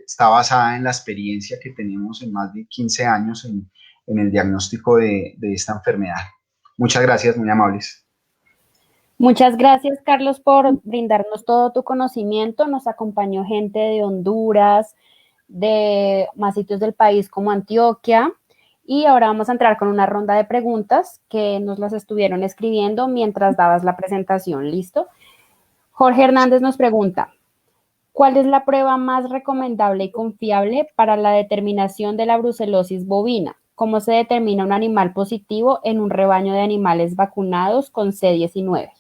Está basada en la experiencia que tenemos en más de 15 años en el diagnóstico de esta enfermedad. Muchas gracias, muy amables. Muchas gracias, Carlos, por brindarnos todo tu conocimiento. Nos acompañó gente de Honduras, de más sitios del país como Antioquia. Y ahora vamos a entrar con una ronda de preguntas que nos las estuvieron escribiendo mientras dabas la presentación. ¿Listo? Jorge Hernández nos pregunta: ¿cuál es la prueba más recomendable y confiable para la determinación de la brucelosis bovina? ¿Cómo se determina un animal positivo en un rebaño de animales vacunados con C19?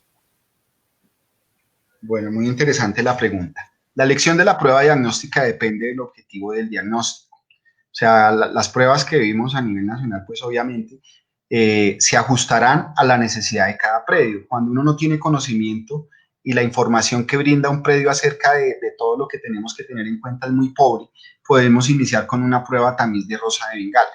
Bueno, muy interesante la pregunta. La elección de la prueba diagnóstica depende del objetivo del diagnóstico. O sea, las pruebas que vimos a nivel nacional, pues obviamente se ajustarán a la necesidad de cada predio. Cuando uno no tiene conocimiento y la información que brinda un predio acerca de todo lo que tenemos que tener en cuenta es muy pobre, podemos iniciar con una prueba tamiz de rosa de Bengala.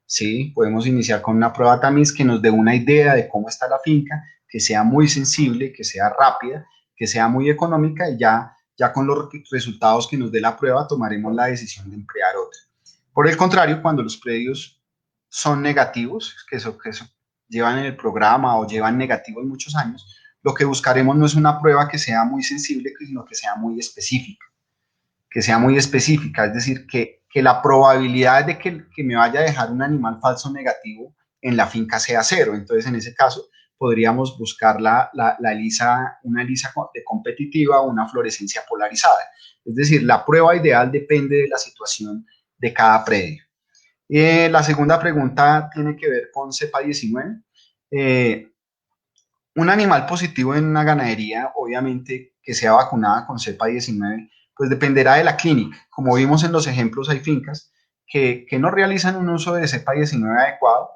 ¿Sí? Podemos iniciar con una prueba tamiz que nos dé una idea de cómo está la finca, que sea muy sensible, que sea rápida, que sea muy económica, y ya con los resultados que nos dé la prueba tomaremos la decisión de emplear otra. Por el contrario, cuando los predios son negativos, que eso llevan en el programa o llevan negativos muchos años, lo que buscaremos no es una prueba que sea muy sensible, sino que sea muy específica. Que sea muy específica, es decir, que la probabilidad de que me vaya a dejar un animal falso negativo en la finca sea cero. Entonces, en ese caso, podríamos buscar una lisa de competitiva o una fluorescencia polarizada. Es decir, la prueba ideal depende de la situación de cada predio. La segunda pregunta tiene que ver con cepa 19. Un animal positivo en una ganadería, obviamente, que sea vacunada con cepa 19, pues dependerá de la clínica. Como vimos en los ejemplos, hay fincas que no realizan un uso de cepa 19 adecuado.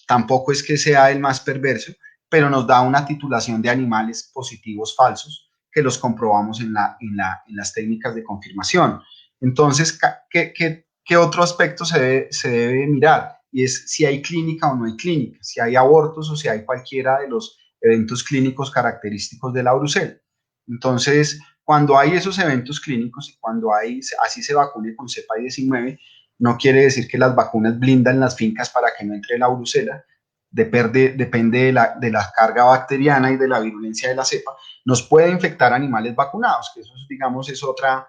Tampoco es que sea el más perverso, pero nos da una titulación de animales positivos falsos que los comprobamos en las técnicas de confirmación. Entonces, ¿qué otro aspecto se debe mirar? Y es si hay clínica o no hay clínica, si hay abortos o si hay cualquiera de los eventos clínicos característicos de la brucela. Entonces, cuando hay esos eventos clínicos y cuando así se vacune con cepa 19, no quiere decir que las vacunas blindan las fincas para que no entre la brucela. Depende de la carga bacteriana y de la virulencia de la cepa. Nos puede infectar animales vacunados, que eso, digamos, es otra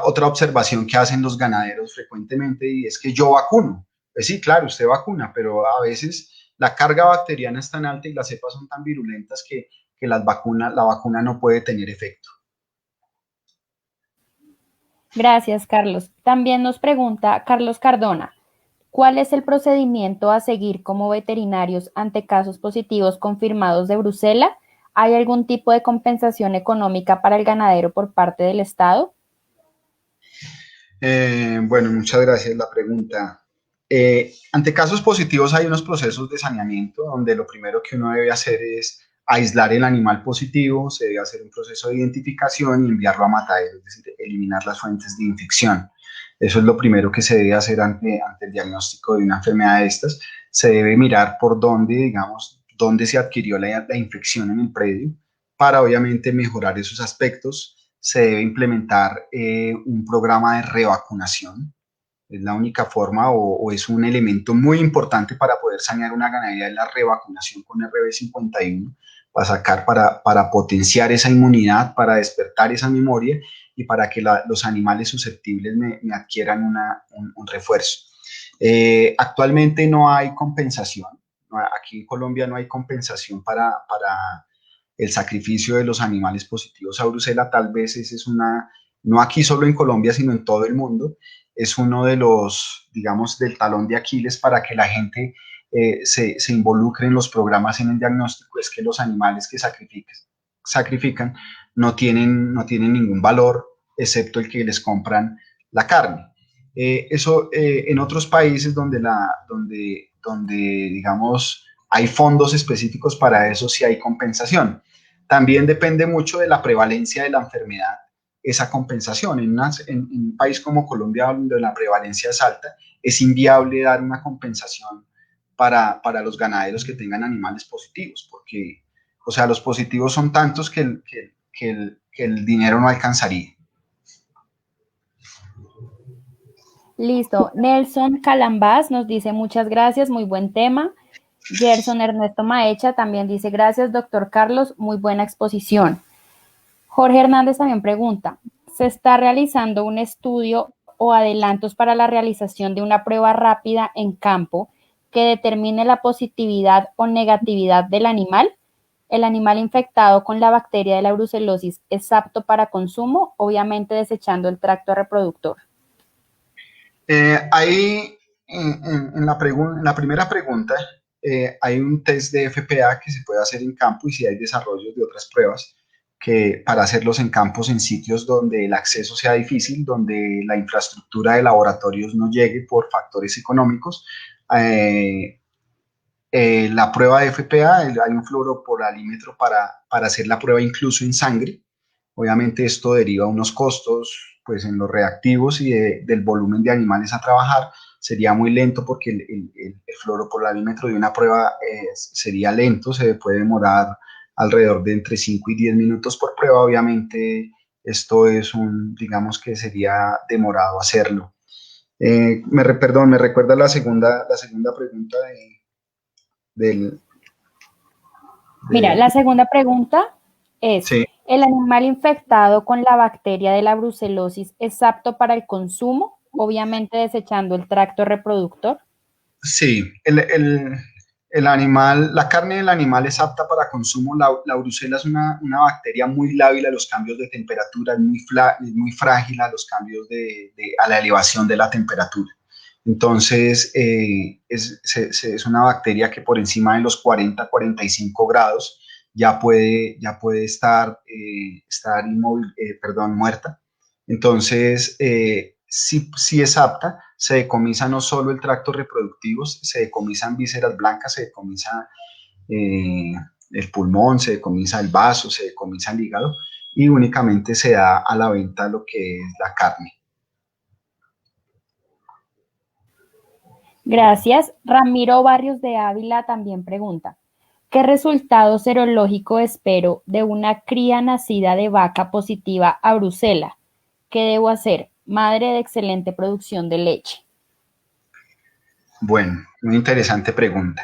observación que hacen los ganaderos frecuentemente, y es que yo vacuno. Pues sí, claro, usted vacuna, pero a veces la carga bacteriana es tan alta y las cepas son tan virulentas que la vacuna no puede tener efecto. Gracias, Carlos. También nos pregunta Carlos Cardona: ¿cuál es el procedimiento a seguir como veterinarios ante casos positivos confirmados de brucela? ¿Hay algún tipo de compensación económica para el ganadero por parte del Estado? Bueno, muchas gracias la pregunta. Ante casos positivos hay unos procesos de saneamiento donde lo primero que uno debe hacer es aislar el animal positivo, se debe hacer un proceso de identificación y enviarlo a matadero, es decir, eliminar las fuentes de infección. Eso es lo primero que se debe hacer ante el diagnóstico de una enfermedad de estas. Se debe mirar por dónde, digamos, dónde se adquirió la infección en el predio para obviamente mejorar esos aspectos. Se debe implementar un programa de revacunación. Es la única forma o es un elemento muy importante para poder sanear una ganadería, es la revacunación con RB51, para sacar, para potenciar esa inmunidad, para despertar esa memoria y para que los animales susceptibles me adquieran un refuerzo. Actualmente no hay compensación. Aquí en Colombia no hay compensación para el sacrificio de los animales positivos a brucela. Tal vez esa es una, no aquí solo en Colombia, sino en todo el mundo, es uno de los, digamos, del talón de Aquiles para que la gente se involucre en los programas en el diagnóstico, es que los animales que sacrifican no tienen ningún valor, excepto el que les compran la carne. Eso en otros países donde, digamos, hay fondos específicos para eso, sí hay compensación. También depende mucho de la prevalencia de la enfermedad esa compensación. En un país como Colombia, donde la prevalencia es alta, es inviable dar una compensación para los ganaderos que tengan animales positivos, porque, o sea, los positivos son tantos que el dinero no alcanzaría. Listo. Nelson Calambás nos dice muchas gracias, muy buen tema. Gerson Ernesto Maecha también dice gracias, doctor Carlos, muy buena exposición. Jorge Hernández también pregunta, ¿se está realizando un estudio o adelantos para la realización de una prueba rápida en campo que determine la positividad o negatividad del animal? ¿El animal infectado con la bacteria de la brucelosis es apto para consumo, obviamente desechando el tracto reproductor? Ahí, en la primera pregunta, hay un test de FPA que se puede hacer en campo y si hay desarrollos de otras pruebas que para hacerlos en campos en sitios donde el acceso sea difícil, donde la infraestructura de laboratorios no llegue por factores económicos. Eh, la prueba de FPA, hay un fluoroporalímetro para hacer la prueba incluso en sangre. Obviamente esto deriva unos costos pues en los reactivos y del volumen de animales a trabajar. Sería muy lento porque el fluoroporalímetro de una prueba sería lento, se puede demorar alrededor de entre 5 y 10 minutos por prueba. Obviamente esto es digamos que sería demorado hacerlo. Perdón, me recuerda la segunda pregunta del, Mira, de, la segunda pregunta es, sí, ¿el animal infectado con la bacteria de la brucelosis es apto para el consumo, obviamente desechando el tracto reproductor? sí, el animal, la carne del animal es apta para consumo. La brucela es una bacteria muy lábil a los cambios de temperatura, es muy frágil a los cambios a la elevación de la temperatura. Entonces, es una bacteria que por encima de los 40-45 grados ya puede estar inmóvil, perdón, muerta. Entonces, sí es apta, se decomisa no solo el tracto reproductivo, se decomisan vísceras blancas, se decomisa eh, el pulmón, se decomisa el vaso, se decomisa el hígado y únicamente se da a la venta lo que es la carne. Gracias. Ramiro Barrios de Ávila también pregunta, ¿qué resultado serológico espero de una cría nacida de vaca positiva a brucela? ¿Qué debo hacer? Madre de excelente producción de leche. Bueno, muy interesante pregunta.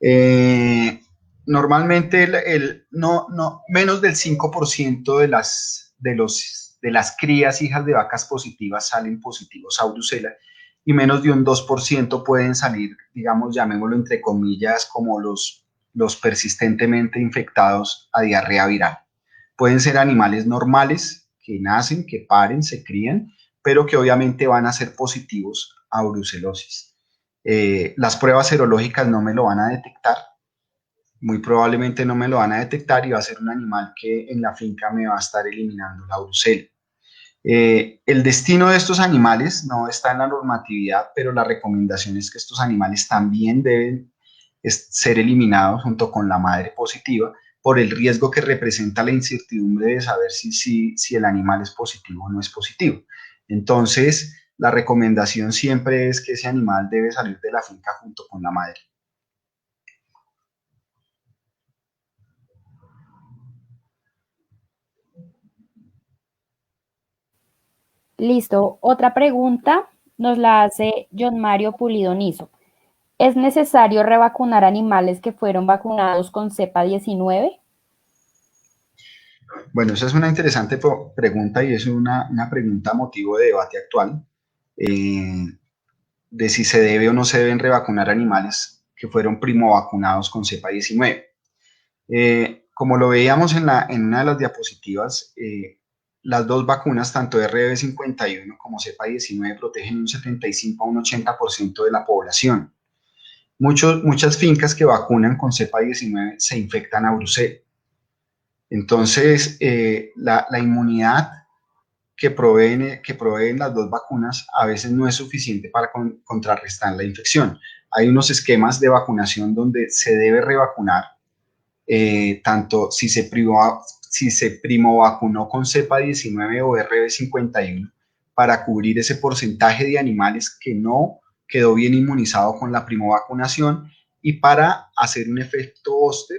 Eh, Normalmente menos del 5% de las crías hijas de vacas positivas salen positivos a brucela y menos de un 2% pueden salir, digamos, llamémoslo entre comillas, como los persistentemente infectados a diarrea viral. Pueden ser animales normales que nacen, que paren, se crían, pero que obviamente van a ser positivos a brucelosis. Las pruebas serológicas no me lo van a detectar, muy probablemente no me lo van a detectar y va a ser un animal que en la finca me va a estar eliminando la brucela. El destino de estos animales no está en la normatividad, pero la recomendación es que estos animales también deben ser eliminados junto con la madre positiva por el riesgo que representa la incertidumbre de saber si el animal es positivo o no es positivo. Entonces, la recomendación siempre es que ese animal debe salir de la finca junto con la madre. Listo. Otra pregunta nos la hace John Mario Pulido Nizo. ¿Es necesario revacunar animales que fueron vacunados con cepa 19? Bueno, esa es una interesante pregunta y es una pregunta motivo de debate actual, eh, de si se debe o no se deben revacunar animales que fueron primo vacunados con cepa 19. Como lo veíamos en una de las diapositivas, las dos vacunas, tanto RB51 como cepa 19, protegen un 75 a un 80% de la población. Muchas fincas que vacunan con cepa 19 se infectan a brucela. Entonces, la inmunidad que proveen las dos vacunas a veces no es suficiente para contrarrestar la infección. Hay unos esquemas de vacunación donde se debe revacunar, tanto si se primo vacunó con cepa 19 o RB51 para cubrir ese porcentaje de animales que no quedó bien inmunizado con la primo vacunación y para hacer un efecto booster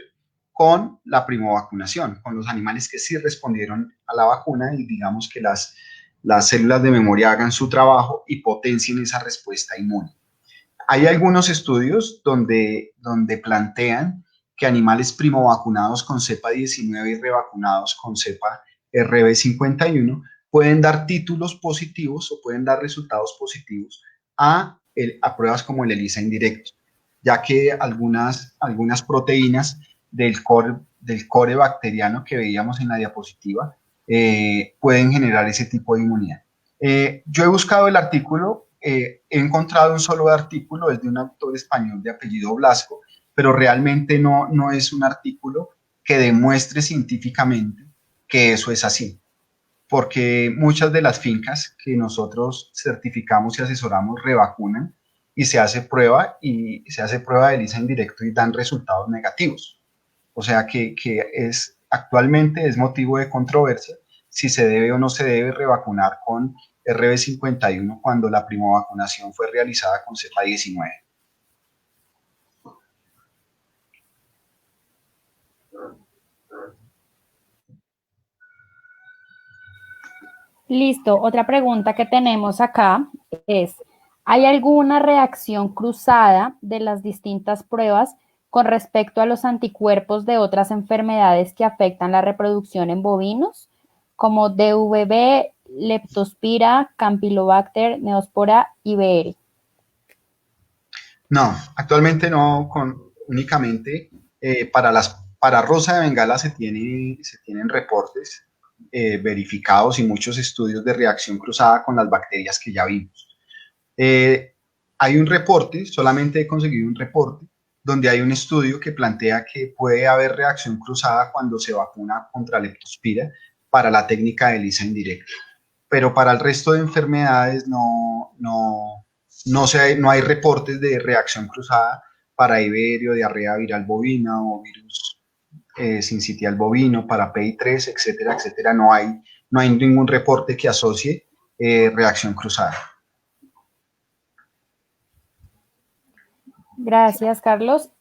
con la primo vacunación, con los animales que sí respondieron a la vacuna y digamos que las células de memoria hagan su trabajo y potencien esa respuesta inmune. Hay algunos estudios donde plantean que animales primo vacunados con cepa 19 y revacunados con cepa RB51 pueden dar títulos positivos o pueden dar resultados positivos a pruebas como el ELISA indirecto, ya que algunas proteínas del core bacteriano que veíamos en la diapositiva pueden generar ese tipo de inmunidad. Yo he buscado el artículo, he encontrado un solo artículo, es de un autor español de apellido Blasco, pero realmente no es un artículo que demuestre científicamente que eso es así, porque muchas de las fincas que nosotros certificamos y asesoramos revacunan y se hace prueba de ELISA indirecto y dan resultados negativos. O sea que actualmente es motivo de controversia si se debe o no se debe revacunar con RB51 cuando la primovacunación fue realizada con cepa 19. Listo. Otra pregunta que tenemos acá es, ¿hay alguna reacción cruzada de las distintas pruebas con respecto a los anticuerpos de otras enfermedades que afectan la reproducción en bovinos, como DVB, Leptospira, Campylobacter, Neospora y BR? No, actualmente no, únicamente para Rosa de Bengala se tienen reportes verificados y muchos estudios de reacción cruzada con las bacterias que ya vimos. Eh, Hay un reporte, solamente he conseguido un reporte, donde hay un estudio que plantea que puede haber reacción cruzada cuando se vacuna contra leptospira para la técnica de ELISA indirecta. Pero para el resto de enfermedades no hay reportes de reacción cruzada para Iberio, diarrea viral bovina o virus sincitial bovino, para PI3, etcétera, etcétera. No hay ningún reporte que asocie reacción cruzada. Gracias, Carlos.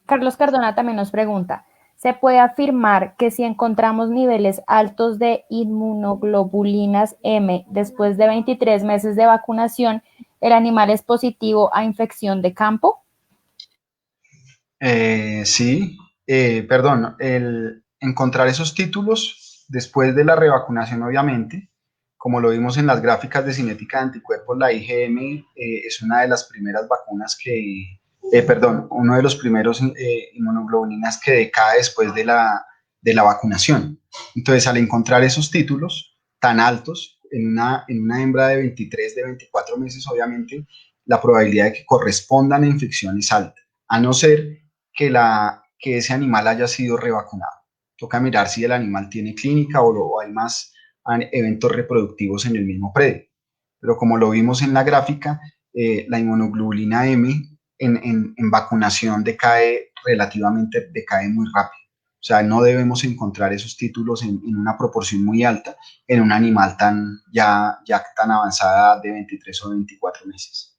Carlos Cardona también nos pregunta, ¿se puede afirmar que si encontramos niveles altos de inmunoglobulinas M después de 23 meses de vacunación, el animal es positivo a infección de campo? Sí, perdón, el encontrar esos títulos después de la revacunación, obviamente, como lo vimos en las gráficas de cinética de anticuerpos, la IgM es una de las primeras vacunas uno de los primeros inmunoglobulinas que decae después de la vacunación. Entonces, al encontrar esos títulos tan altos en una hembra de 23, de 24 meses, obviamente, la probabilidad de que correspondan a infección es alta, a no ser que ese animal haya sido revacunado. Toca mirar si el animal tiene clínica o hay a eventos reproductivos en el mismo predio. Pero como lo vimos en la gráfica, la inmunoglobulina M en vacunación decae muy rápido. O sea, no debemos encontrar esos títulos en una proporción muy alta en un animal ya tan avanzada de 23 o 24 meses.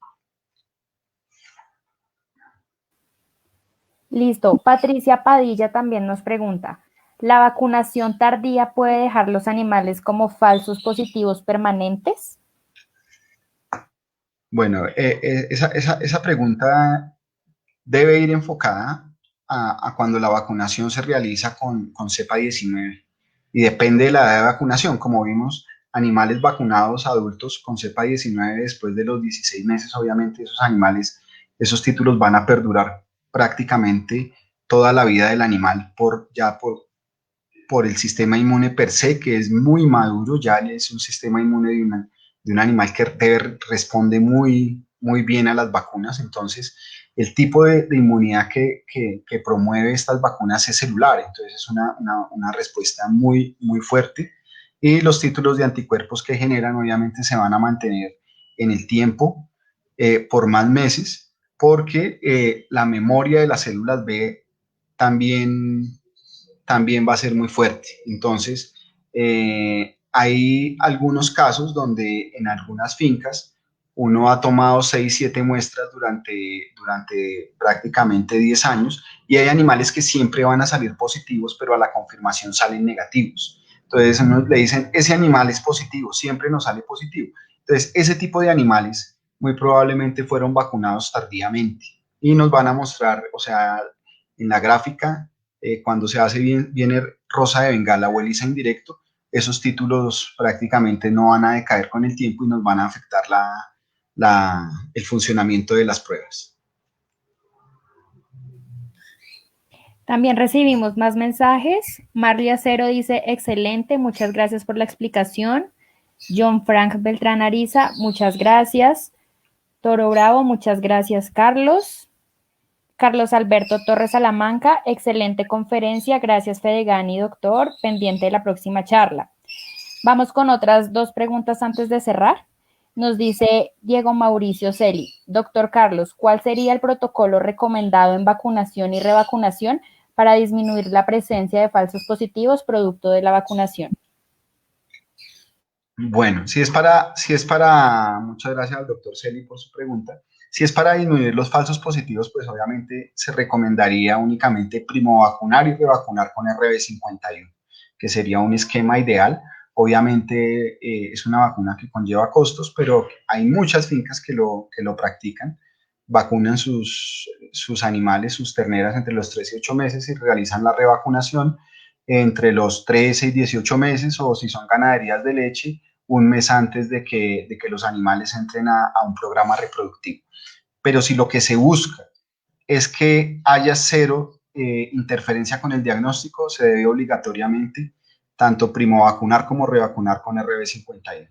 Listo. Patricia Padilla también nos pregunta, ¿la vacunación tardía puede dejar los animales como falsos positivos permanentes? Bueno, esa pregunta debe ir enfocada a cuando la vacunación se realiza con cepa 19 y depende de la edad de vacunación. Como vimos, animales vacunados adultos con cepa 19 después de los 16 meses, obviamente esos animales, esos títulos van a perdurar prácticamente toda la vida del animal por el sistema inmune per se, que es muy maduro, ya es un sistema inmune de un animal que responde muy bien a las vacunas. Entonces, el tipo de inmunidad que promueve estas vacunas es celular, entonces es una respuesta muy fuerte y los títulos de anticuerpos que generan obviamente se van a mantener en el tiempo por más meses porque la memoria de las células B también va a ser muy fuerte. Entonces, hay algunos casos donde en algunas fincas uno ha tomado 6 7 muestras durante prácticamente 10 años y hay animales que siempre van a salir positivos, pero a la confirmación salen negativos. Entonces, uno le dicen, ese animal es positivo, siempre nos sale positivo. Entonces, ese tipo de animales muy probablemente fueron vacunados tardíamente y nos van a mostrar, o sea, en la gráfica cuando se hace viene Rosa de Bengala o ELISA indirecto, esos títulos prácticamente no van a decaer con el tiempo y nos van a afectar el funcionamiento de las pruebas. También recibimos más mensajes. Marlia Cero dice, excelente, muchas gracias por la explicación. John Frank Beltrán Ariza, muchas gracias. Toro Bravo, muchas gracias, Carlos. Carlos Alberto Torres Salamanca, excelente conferencia, gracias Fedegani, doctor, pendiente de la próxima charla. Vamos con otras dos preguntas antes de cerrar. Nos dice Diego Mauricio Celi, doctor Carlos, ¿cuál sería el protocolo recomendado en vacunación y revacunación para disminuir la presencia de falsos positivos producto de la vacunación? Bueno, muchas gracias al doctor Celi por su pregunta. Si es para disminuir los falsos positivos, pues obviamente se recomendaría únicamente primovacunar y revacunar con RB51, que sería un esquema ideal. Obviamente es una vacuna que conlleva costos, pero hay muchas fincas que lo practican. Vacunan sus animales, sus terneras entre los 3 y 8 meses y realizan la revacunación entre los 13 y 18 meses o si son ganaderías de leche un mes antes de que los animales entren a un programa reproductivo. Pero si lo que se busca es que haya cero interferencia con el diagnóstico, se debe obligatoriamente tanto primovacunar como revacunar con RB51.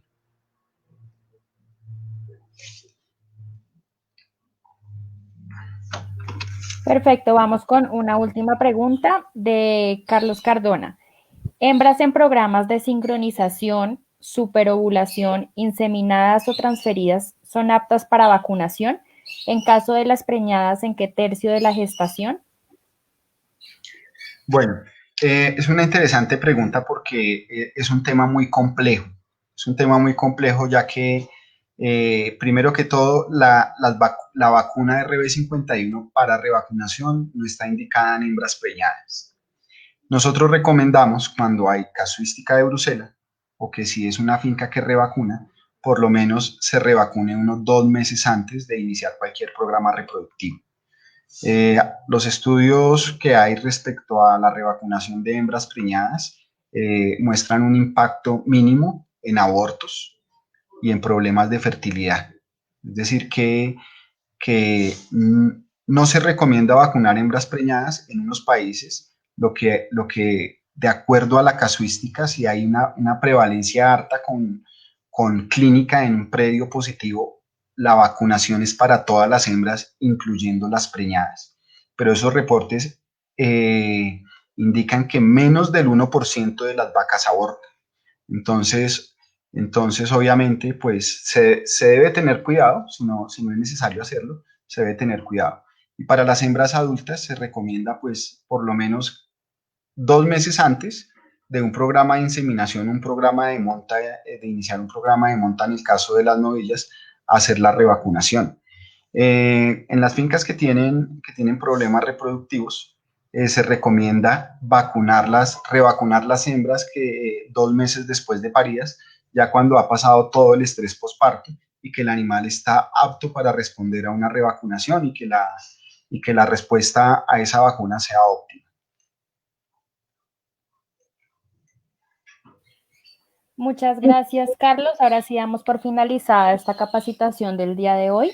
Perfecto, vamos con una última pregunta de Carlos Cardona. Hembras en programas de sincronización, superovulación, inseminadas o transferidas son aptas para vacunación. En caso de las preñadas, ¿en qué tercio de la gestación? Bueno, es una interesante pregunta porque es un tema muy complejo. Es un tema muy complejo ya que, primero que todo, la vacuna de RB51 para revacunación no está indicada en hembras preñadas. Nosotros recomendamos cuando hay casuística de Brucela o que si es una finca que revacuna, por lo menos se revacune unos 2 meses antes de iniciar cualquier programa reproductivo. Los estudios que hay respecto a la revacunación de hembras preñadas muestran un impacto mínimo en abortos y en problemas de fertilidad. Es decir, que no se recomienda vacunar hembras preñadas en unos países, lo que de acuerdo a la casuística, si hay una prevalencia alta con clínica en un predio positivo, la vacunación es para todas las hembras, incluyendo las preñadas. Pero esos reportes indican que menos del 1% de las vacas abortan. Entonces, obviamente, pues se debe tener cuidado, si no es necesario hacerlo, se debe tener cuidado. Y para las hembras adultas se recomienda, pues, por lo menos 2 meses antes de un programa de inseminación, un programa de monta, de iniciar un programa de monta en el caso de las novillas, hacer la revacunación. En las fincas que tienen problemas reproductivos, se recomienda vacunarlas, revacunar las hembras que 2 meses después de paridas, ya cuando ha pasado todo el estrés postparto y que el animal está apto para responder a una revacunación y que la respuesta a esa vacuna sea óptima. Muchas gracias, Carlos. Ahora sí damos por finalizada esta capacitación del día de hoy.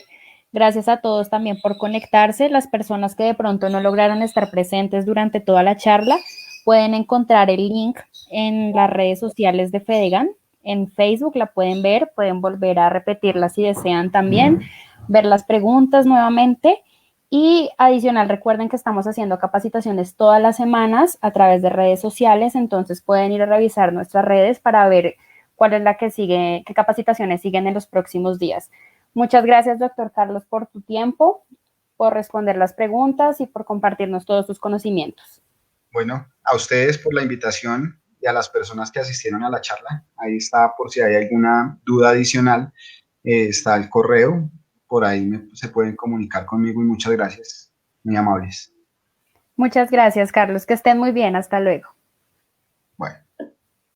Gracias a todos también por conectarse. Las personas que de pronto no lograron estar presentes durante toda la charla pueden encontrar el link en las redes sociales de Fedegan. En Facebook la pueden ver, pueden volver a repetirla si desean también, ver las preguntas nuevamente. Y adicional, recuerden que estamos haciendo capacitaciones todas las semanas a través de redes sociales, entonces pueden ir a revisar nuestras redes para ver cuál es la que sigue, qué capacitaciones siguen en los próximos días. Muchas gracias, doctor Carlos, por tu tiempo, por responder las preguntas y por compartirnos todos tus conocimientos. Bueno, a ustedes por la invitación y a las personas que asistieron a la charla. Ahí está, por si hay alguna duda adicional, está el correo. Por ahí se pueden comunicar conmigo y muchas gracias. Muy amables. Muchas gracias, Carlos. Que estén muy bien. Hasta luego.